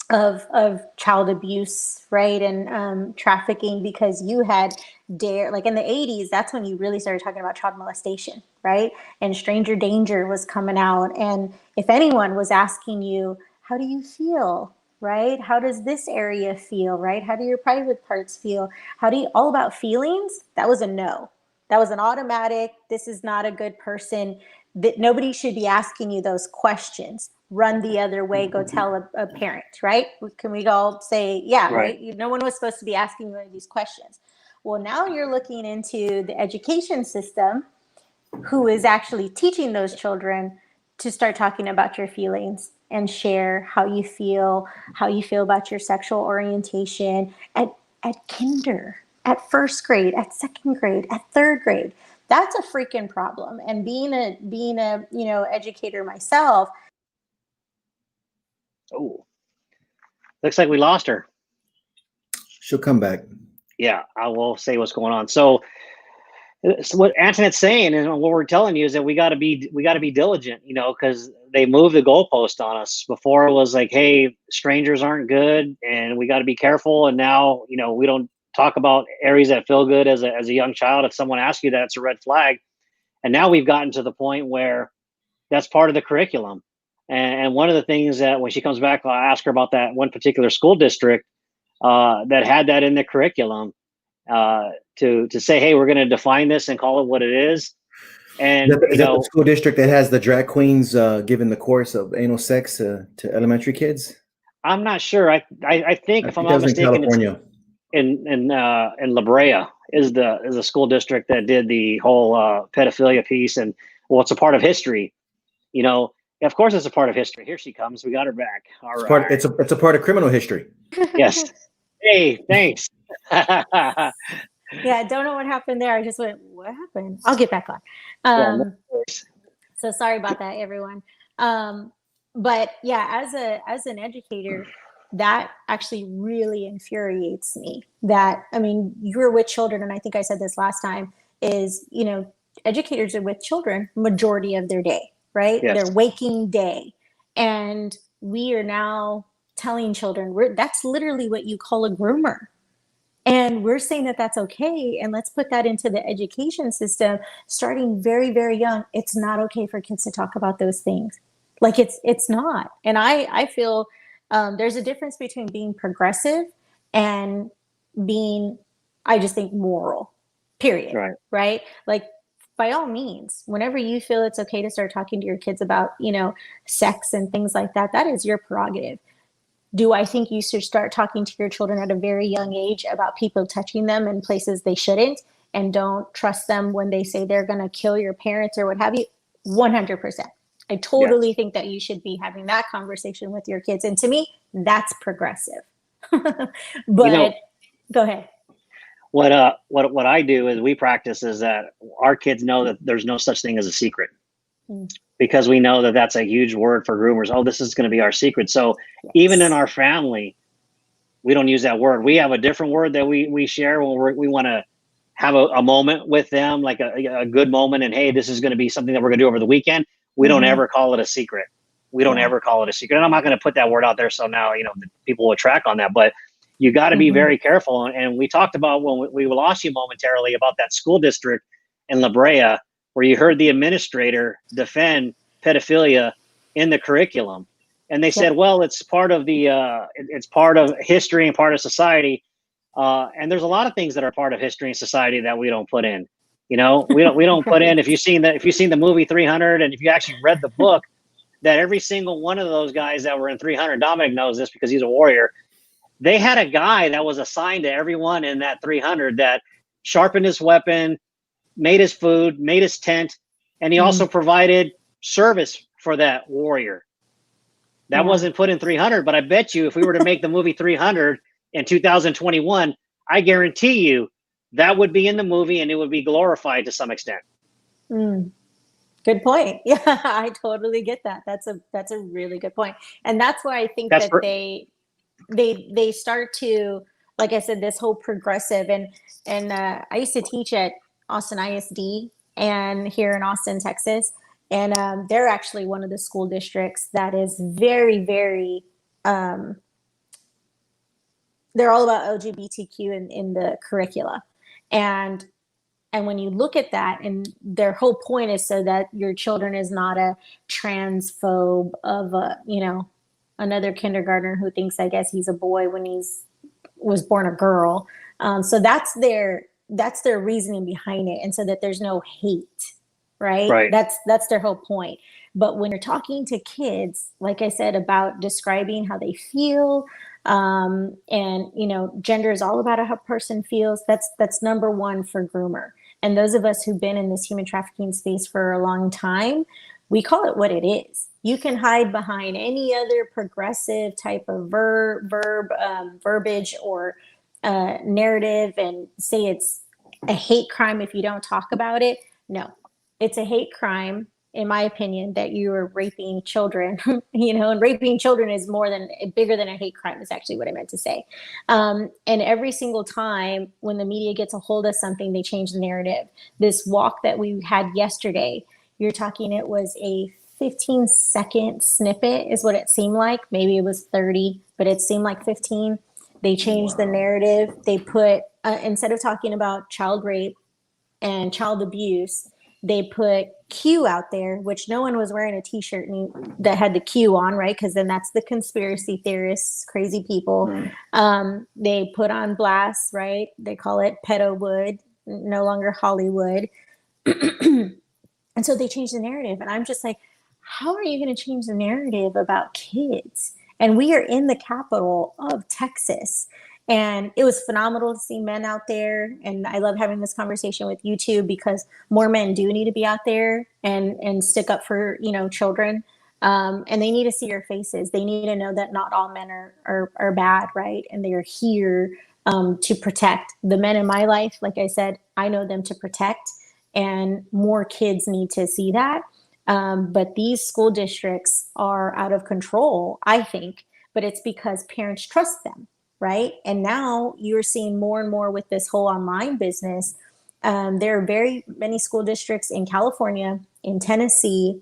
of child abuse, right? And trafficking, because you had like in the 80s, that's when you really started talking about child molestation, right? And stranger danger was coming out. And if anyone was asking you, how do you feel? Right? How does this area feel? Right? How do your private parts feel? All about feelings? That was a no. That was an automatic. This is not a good person. That nobody should be asking you those questions. Run the other way. Go tell a parent. Right? Can we all say, yeah, right? No one was supposed to be asking you any of these questions. Well, now you're looking into the education system, who is actually teaching those children to start talking about your feelings and share how you feel about your sexual orientation at kinder, at first grade, at second grade, at third grade. That's a freaking problem. And being a you know, educator myself. Oh, looks like we lost her. She'll come back. Yeah, I will say what's going on. So what Antoinette's saying and what we're telling you is that we got to be diligent, you know, because they moved the goalpost on us. Before it was like, hey, strangers aren't good and we got to be careful. And now, you know, we don't talk about areas that feel good as a young child. If someone asks you that, it's a red flag. And now we've gotten to the point where that's part of the curriculum. And one of the things that when she comes back, I'll ask her about that one particular school district that had that in the curriculum. To say, hey, we're going to define this and call it what it is. And is that the school district that has the drag queens giving the course of anal sex to elementary kids? I'm not sure. I think if I'm not mistaken, California. It's in La Brea is the school district that did the whole pedophilia piece. And well, it's a part of history. You know, of course, it's a part of history. Here she comes. We got her back. All right. It's a part of criminal history. Yes. Hey, thanks. Yeah, I don't know what happened there. I just went, what happened? I'll get back on. So sorry about that, everyone. But yeah, as an educator, that actually really infuriates me. That, I mean, you're with children, and I think I said this last time, is, you know, educators are with children majority of their day, right? Yes. Their waking day. And we are now telling children, that's literally what you call a groomer. And we're saying that that's okay. And let's put that into the education system, starting very, very young. It's not okay for kids to talk about those things. Like it's not. And I feel there's a difference between being progressive and being, I just think, moral, period. Right? Like, by all means, whenever you feel it's okay to start talking to your kids about, you know, sex and things like that, that is your prerogative. Do I think you should start talking to your children at a very young age about people touching them in places they shouldn't, and don't trust them when they say they're going to kill your parents or what have you? 100%. I totally think that you should be having that conversation with your kids. And to me, that's progressive. But you know, go ahead. What I do is we practice is that our kids know that there's no such thing as a secret. Because we know that that's a huge word for groomers. Oh, this is going to be our secret. So even in our family, we don't use that word. We have a different word that we share when we want to have a moment with them, like a good moment. And hey, this is going to be something that we're going to do over the weekend. We don't ever call it a secret. We don't ever call it a secret. And I'm not going to put that word out there. So now, you know, people will track on that, but you got to be very careful. And we talked about, when we lost you momentarily, about that school district in La Brea, where you heard the administrator defend pedophilia in the curriculum. And they said, well, it's part of it's part of history and part of society. And there's a lot of things that are part of history and society that we don't put in. You know, we don't put in, if you've seen the movie 300, and if you actually read the book, that every single one of those guys that were in 300, Dominic knows this because he's a warrior, they had a guy that was assigned to everyone in that 300 that sharpened his weapon, made his food, made his tent, and he also provided service for that warrior. That wasn't put in 300, but I bet you if we were to make the movie 300 in 2021, I guarantee you that would be in the movie and it would be glorified to some extent. Good point. Yeah, I totally get that. That's a really good point. And that's why I think that they start to, like I said, this whole progressive, and I used to teach at Austin ISD and here in Austin, Texas. And they're actually one of the school districts that is very, very, they're all about LGBTQ in the curricula. And when you look at that, and their whole point is so that your children is not a transphobe of another kindergartner who thinks, I guess, he's a boy when was born a girl. So that's their reasoning behind it. And so that there's no hate, right? That's their whole point. But when you're talking to kids, like I said, about describing how they feel, and, you know, gender is all about how a person feels. That's number one for groomer. And those of us who've been in this human trafficking space for a long time, we call it what it is. You can hide behind any other progressive type of verbiage or narrative and say it's a hate crime if you don't talk about it. No, it's a hate crime, in my opinion, that you are raping children, you know, and raping children is bigger than a hate crime is actually what I meant to say. And every single time when the media gets a hold of something, they change the narrative. This walk that we had yesterday, you're talking, it was a 15-second snippet is what it seemed like. Maybe it was 30, but it seemed like 15. They changed the narrative. They put, instead of talking about child rape and child abuse, they put Q out there, which no one was wearing a t-shirt that had the Q on, right? Because then that's the conspiracy theorists, crazy people. They put on blast, right? They call it pedowood, no longer Hollywood. And so they changed the narrative. And I'm just like, how are you going to change the narrative about kids? And we are in the capital of Texas. And it was phenomenal to see men out there. And I love having this conversation with you too, because more men do need to be out there and stick up for, you know, children. And they need to see your faces. They need to know that not all men are bad, right? And they are here to protect. The men in my life, like I said, I know them to protect. And more kids need to see that. But these school districts are out of control, I think, but it's because parents trust them, right? And now you're seeing more and more with this whole online business. There are very many school districts in California, in Tennessee,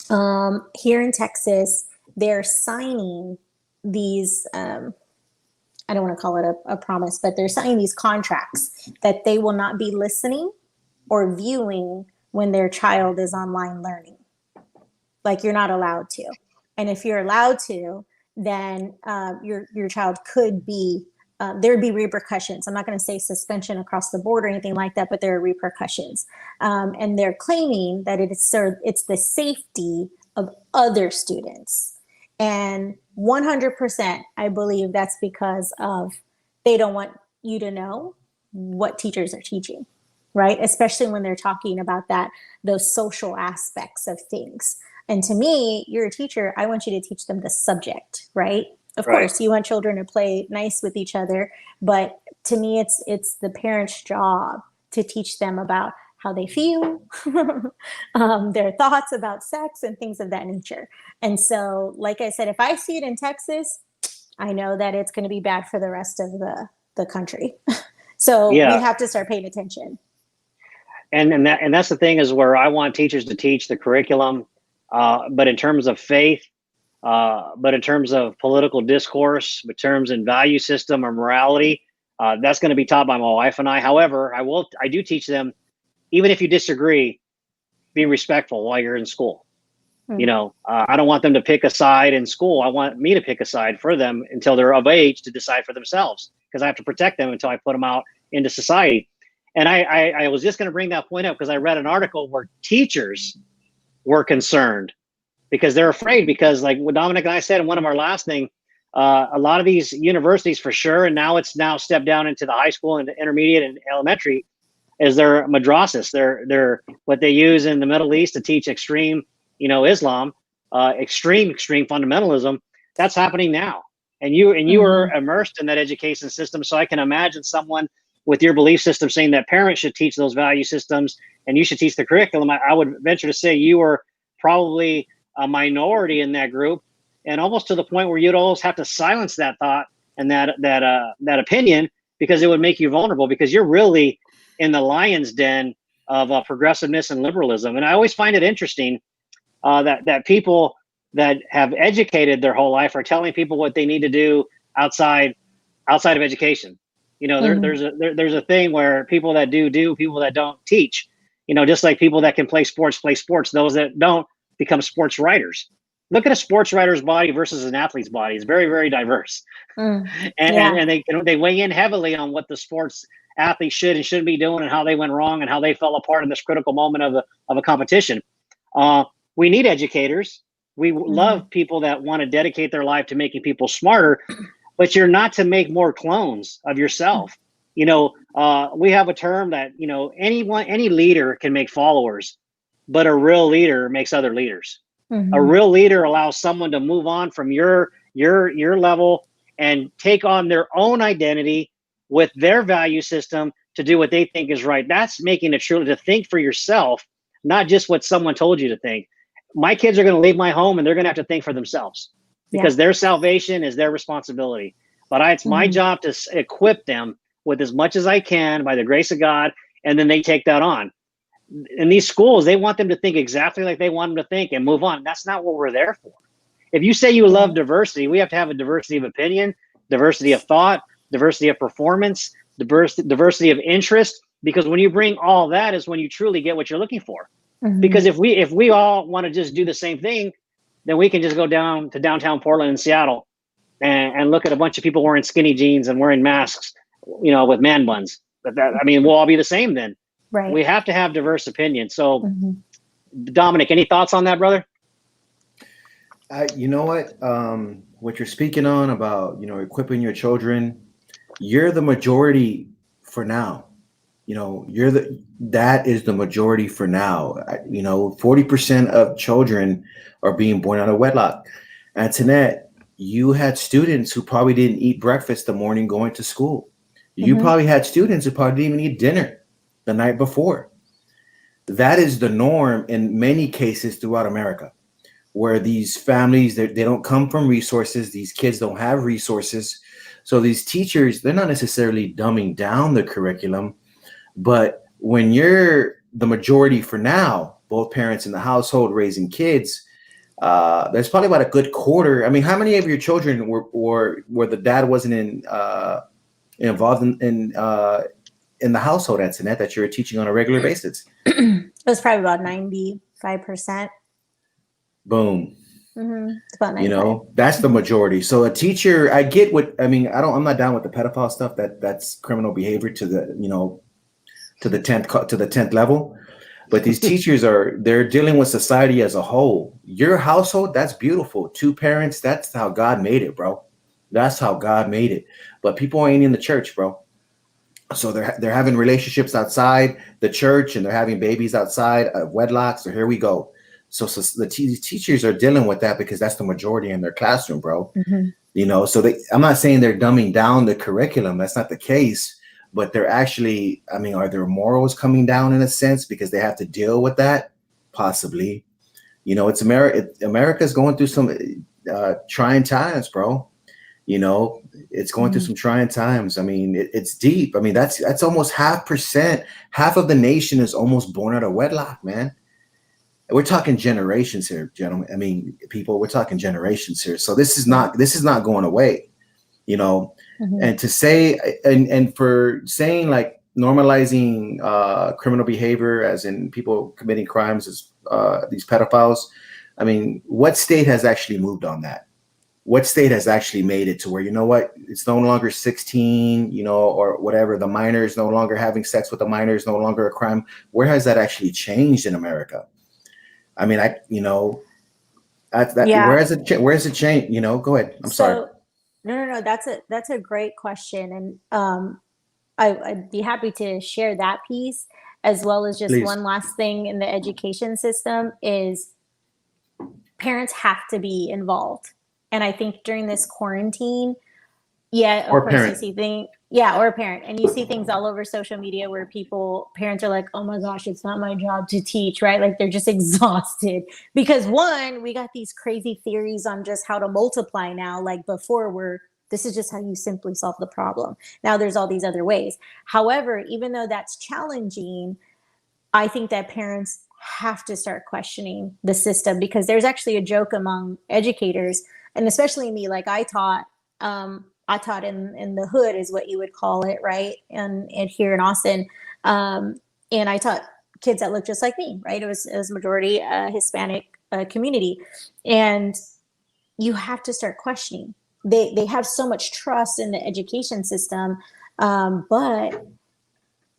here in Texas. They're signing these, I don't want to call it a promise, but they're signing these contracts that they will not be listening or viewing when their child is online learning. Like, you're not allowed to. And if you're allowed to, then your child could be, there'd be repercussions. I'm not going to say suspension across the board or anything like that, but there are repercussions. And they're claiming that it's the safety of other students. And 100%, I believe that's because of they don't want you to know what teachers are teaching, right? Especially when they're talking about those social aspects of things. And to me, you're a teacher, I want you to teach them the subject, right? Of course, you want children to play nice with each other, but to me, it's the parent's job to teach them about how they feel, their thoughts about sex and things of that nature. And so, like I said, if I see it in Texas, I know that it's going to be bad for the rest of the country. So we have to start paying attention. And that's the thing, is where I want teachers to teach the curriculum, but in terms of faith, but in terms of political discourse, in terms of value system or morality, that's going to be taught by my wife and I. However, I do teach them, even if you disagree, be respectful while you're in school. You know, I don't want them to pick a side in school. I want me to pick a side for them until they're of age to decide for themselves, because I have to protect them until I put them out into society. And I was just going to bring that point up because I read an article where teachers were concerned because they're afraid, because like what Dominic and I said in one of our last thing, a lot of these universities for sure, and now it's stepped down into the high school and the intermediate and elementary, is their madrasas. They're what they use in the Middle East to teach extreme, Islam, extreme fundamentalism. That's happening now. And you are immersed in that education system. So I can imagine someone with your belief system saying that parents should teach those value systems and you should teach the curriculum. I would venture to say you are probably a minority in that group, and almost to the point where you'd almost have to silence that thought and that opinion, because it would make you vulnerable, because you're really in the lion's den of progressiveness and liberalism. And I always find it interesting that people that have educated their whole life are telling people what they need to do outside of education. There's a thing where people that do, people that don't teach. Just like people that can play sports. Those that don't become sports writers. Look at a sports writer's body versus an athlete's body. It's very, very diverse. And they weigh in heavily on what the sports athlete should and shouldn't be doing, and how they went wrong and how they fell apart in this critical moment of a competition. We need educators. We love people that want to dedicate their life to making people smarter, but you're not to make more clones of yourself. We have a term that, any leader can make followers, but a real leader makes other leaders. A real leader allows someone to move on from your level and take on their own identity with their value system to do what they think is right. That's making it true, to think for yourself, not just what someone told you to think. My kids are going to leave my home and they're going to have to think for themselves, because their salvation is their responsibility. But it's my job to equip them with as much as I can by the grace of God, and then they take that on. In these schools, they want them to think exactly like they want them to think and move on. That's not what we're there for. If you say you love diversity, we have to have a diversity of opinion, diversity of thought, diversity of performance, diversity of interest, because when you bring all that is when you truly get what you're looking for. Because if we all want to just do the same thing, then we can just go down to downtown Portland and Seattle and look at a bunch of people wearing skinny jeans and wearing masks, with man buns. But we'll all be the same then. Right. We have to have diverse opinions. So, Dominic, any thoughts on that, brother? You know what you're speaking on about, equipping your children, you're the majority for now. That is the majority for now. 40% of children are being born out of wedlock. Antoinette, you had students who probably didn't eat breakfast the morning going to school. You probably had students who probably didn't even eat dinner the night before. That is the norm in many cases throughout America. where these families, they don't come from resources. These kids don't have resources. So these teachers, they're not necessarily dumbing down the curriculum, but when you're the majority for now, both parents in the household raising kids, there's probably about a good quarter. I mean, how many of your children were where the dad wasn't involved in the household, Antoinette, that you're teaching on a regular basis? It was probably about 95%. Boom. It's about 95. You know, that's the majority. So a teacher, I get what I mean. I'm not down with the pedophile stuff. That's criminal behavior to the, you know, to the 10th level. But these teachers they're dealing with society as a whole. Your household, that's beautiful. 2 parents, that's how God made it, bro. That's how God made it. But people ain't in the church, bro. So they're having relationships outside the church, and they're having babies outside of wedlock. So here we go. So the teachers are dealing with that because that's the majority in their classroom, bro. You know, so I'm not saying they're dumbing down the curriculum. That's not the case. But they're actually, I mean, are their morals coming down in a sense because they have to deal with that? Possibly. You know, it's America's going through some trying times, bro. You know, it's going through some trying times. I mean, it's deep. I mean, that's almost 0.5%. Half of the nation is almost born out of wedlock, man. We're talking generations here, gentlemen. I mean, people, we're talking generations here. So this is not going away, you know. And to say, and for saying like normalizing criminal behavior, as in people committing crimes as these pedophiles. I mean, what state has actually moved on that? What state has actually made it to where, you know what, it's no longer 16, you know, or whatever, the minor is no longer having sex with the minor is no longer a crime? Where has that actually changed in America? I mean, where has it changed? You know, go ahead. I'm sorry. No. That's a great question. And I'd be happy to share that piece, as well as just one last thing in the education system is parents have to be involved. And I think during this quarantine, of course you see things, or a parent, and you see things all over social media where parents are like, oh my gosh, it's not my job to teach, right? Like they're just exhausted because we got these crazy theories on just how to multiply now. Like before this is just how you simply solve the problem. Now there's all these other ways. However, even though that's challenging, I think that parents have to start questioning the system, because there's actually a joke among educators, and especially me, like I taught in the hood is what you would call it, right? And here in Austin, and I taught kids that looked just like me, right? It was majority Hispanic community, and you have to start questioning. They have so much trust in the education system, but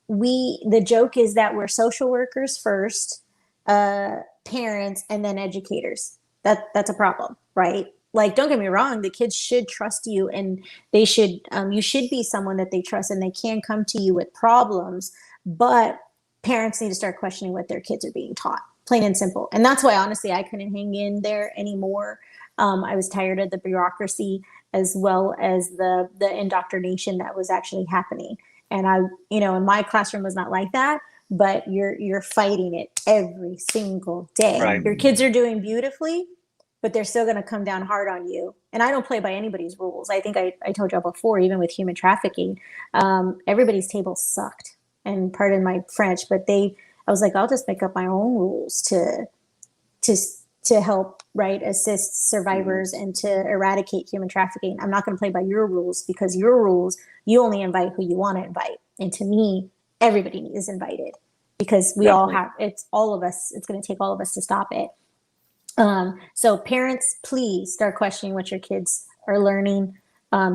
the joke is that we're social workers first, parents, and then educators. That's a problem, right? Like, don't get me wrong, the kids should trust you, and they should, you should be someone that they trust, and they can come to you with problems, but parents need to start questioning what their kids are being taught, plain and simple. And that's why, honestly, I couldn't hang in there anymore. I was tired of the bureaucracy, as well as the indoctrination that was actually happening. And and my classroom was not like that, but you're fighting it every single day. Right. Your kids are doing beautifully, but they're still going to come down hard on you. And I don't play by anybody's rules. I think I told y'all before, even with human trafficking, everybody's table sucked. And pardon my French, but I was like, I'll just make up my own rules to help, right, assist survivors and to eradicate human trafficking. I'm not going to play by your rules, because your rules, you only invite who you want to invite. And to me, everybody is invited, because we all have, it's all of us. It's going to take all of us to stop it. So parents, please start questioning what your kids are learning.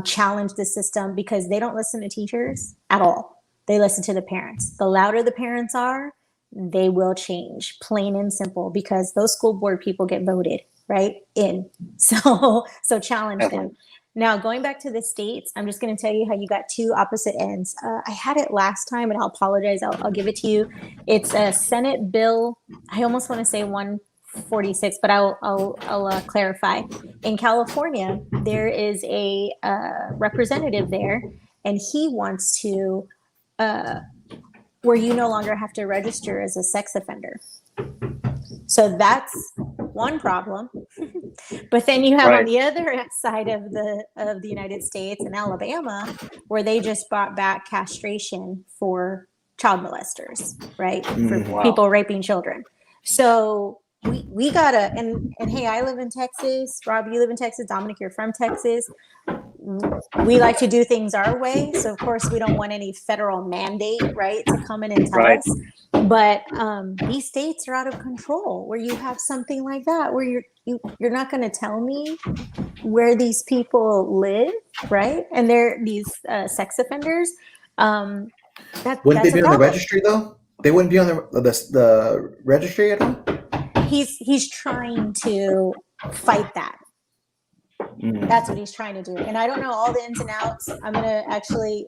Challenge the system, because they don't listen to teachers at all. They listen to the parents. The louder the parents are, they will change, plain and simple, because those school board people get voted right in. So challenge them. Now, going back to the states, I'm just going to tell you how you got two opposite ends. I had it last time, and I'll apologize. I'll give it to you. It's a Senate bill. I almost want to say 146, but I'll clarify. In California, there is a representative there, and he wants to where you no longer have to register as a sex offender. So that's one problem But then you have Right. on the other side of the United States in Alabama, where they just brought back castration for child molesters, right? For Mhm. Wow. people raping children. So we gotta, and hey, I live in Texas. Rob, you live in Texas. Dominic, you're from Texas. We like to do things our way. So of course we don't want any federal mandate, right, to come in and tell Right. us. But these states are out of control where you have something like that, where you're not going to tell me where these people live, right? And they're these sex offenders. Wouldn't That's they a be on the problem. registry though? They wouldn't be on the registry at all. He's trying to fight that. That's what he's trying to do. And I don't know all the ins and outs. I'm going to actually,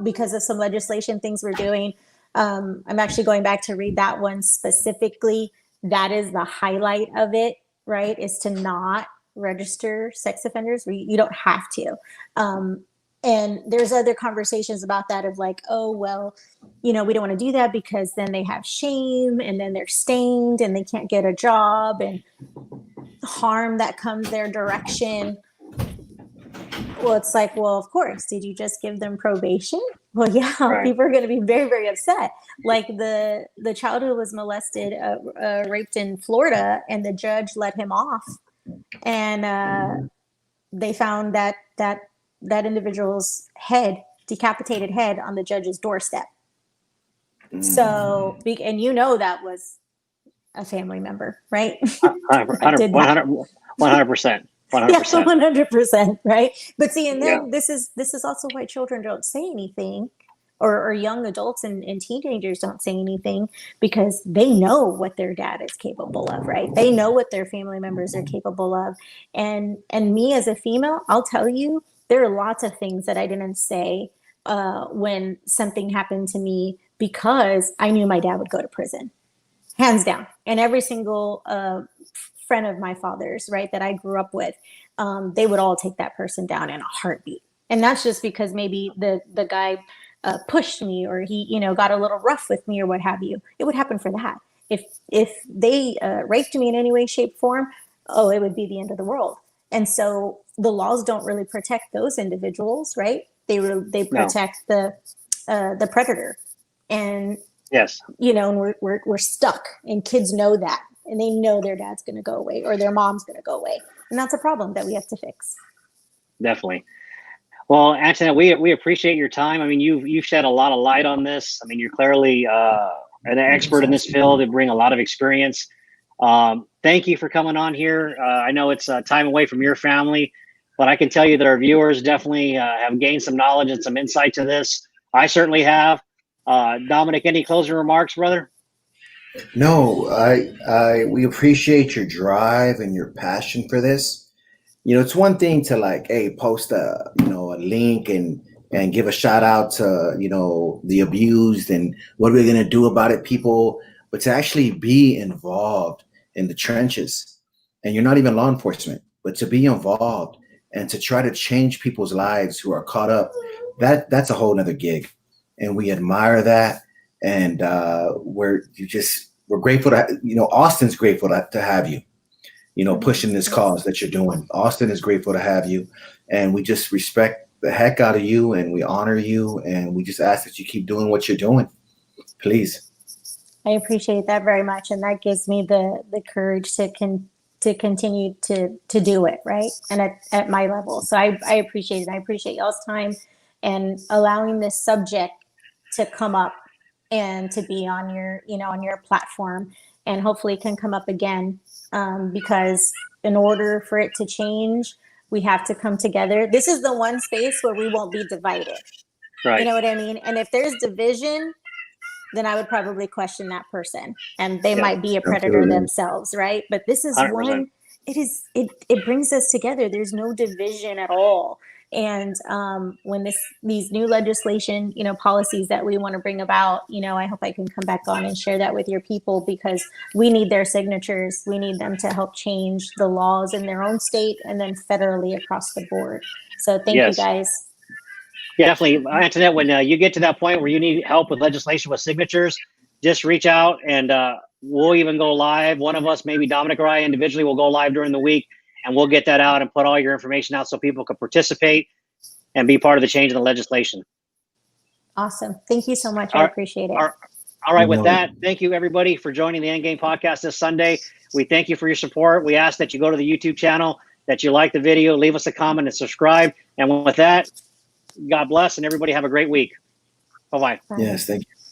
because of some legislation things we're doing, I'm actually going back to read that one specifically. That is the highlight of it, right? Is to not register sex offenders. You don't have to. And there's other conversations about that of like, oh, well, we don't want to do that because then they have shame and then they're stained and they can't get a job and harm that comes their direction. Well, it's like, well, of course, did you just give them probation? Well, yeah, Right. people are going to be very, very upset. Like the child who was molested, raped in Florida, and the judge let him off, and they found that individual's decapitated head on the judge's doorstep. So, and that was a family member, right? 100%. 100%. Yeah, 100%, right? But see, and then Yeah. this is also why children don't say anything, or young adults and teenagers don't say anything, because they know what their dad is capable of, right? They know what their family members are capable of. And me as a female, I'll tell you, there are lots of things that I didn't say when something happened to me, because I knew my dad would go to prison, hands down. And every single friend of my father's, right, that I grew up with, they would all take that person down in a heartbeat. And that's just because maybe the guy pushed me, or he, got a little rough with me, or what have you. It would happen for that. If they raped me in any way, shape, form, oh, it would be the end of the world. And so the laws don't really protect those individuals, right? They protect the predator. And Yes. and we're stuck, and kids know that, and they know their dad's going to go away or their mom's going to go away, and that's a problem that we have to fix. Definitely. Well, Antoinette, we appreciate your time. I mean, you've shed a lot of light on this. I mean, you're clearly an expert in this field and bring a lot of experience. Thank you for coming on here. I know it's time away from your family, but I can tell you that our viewers definitely have gained some knowledge and some insight to this. I certainly have. Dominic, any closing remarks, brother? No, we appreciate your drive and your passion for this. It's one thing to post a link and give a shout out to, the abused and what we're going to do about it, people, but to actually be involved in the trenches. And you're not even law enforcement, but to be involved and to try to change people's lives who are caught up, that's a whole nother gig. And we admire that. And we're grateful to, Austin's grateful to have you, pushing this cause that you're doing. Austin is grateful to have you. And we just respect the heck out of you, and we honor you. And we just ask that you keep doing what you're doing. Please. I appreciate that very much. And that gives me the courage to continue to do it, right? And at my level. So I appreciate it. I appreciate y'all's time and allowing this subject to come up and to be on your platform, and hopefully it can come up again, because in order for it to change, we have to come together. This is the one space where we won't be divided. Right. You know what I mean? And if there's division, then I would probably question that person, and they might be a predator themselves, right? But this is 100%. one. It brings us together. There's no division at all. And when these new legislation, policies that we want to bring about, I hope I can come back on and share that with your people, because we need their signatures. We need them to help change the laws in their own state and then federally across the board. So thank you guys. Yeah, definitely. Antoinette, when you get to that point where you need help with legislation with signatures, just reach out and we'll even go live. One of us, maybe Dominic or I individually, will go live during the week, and we'll get that out and put all your information out so people can participate and be part of the change in the legislation. Awesome. Thank you so much. I appreciate it. All right. With that, thank you everybody for joining the Endgame podcast this Sunday. We thank you for your support. We ask that you go to the YouTube channel, that you like the video, leave us a comment and subscribe. And with that, God bless and everybody have a great week. Bye-bye. Yes, thank you.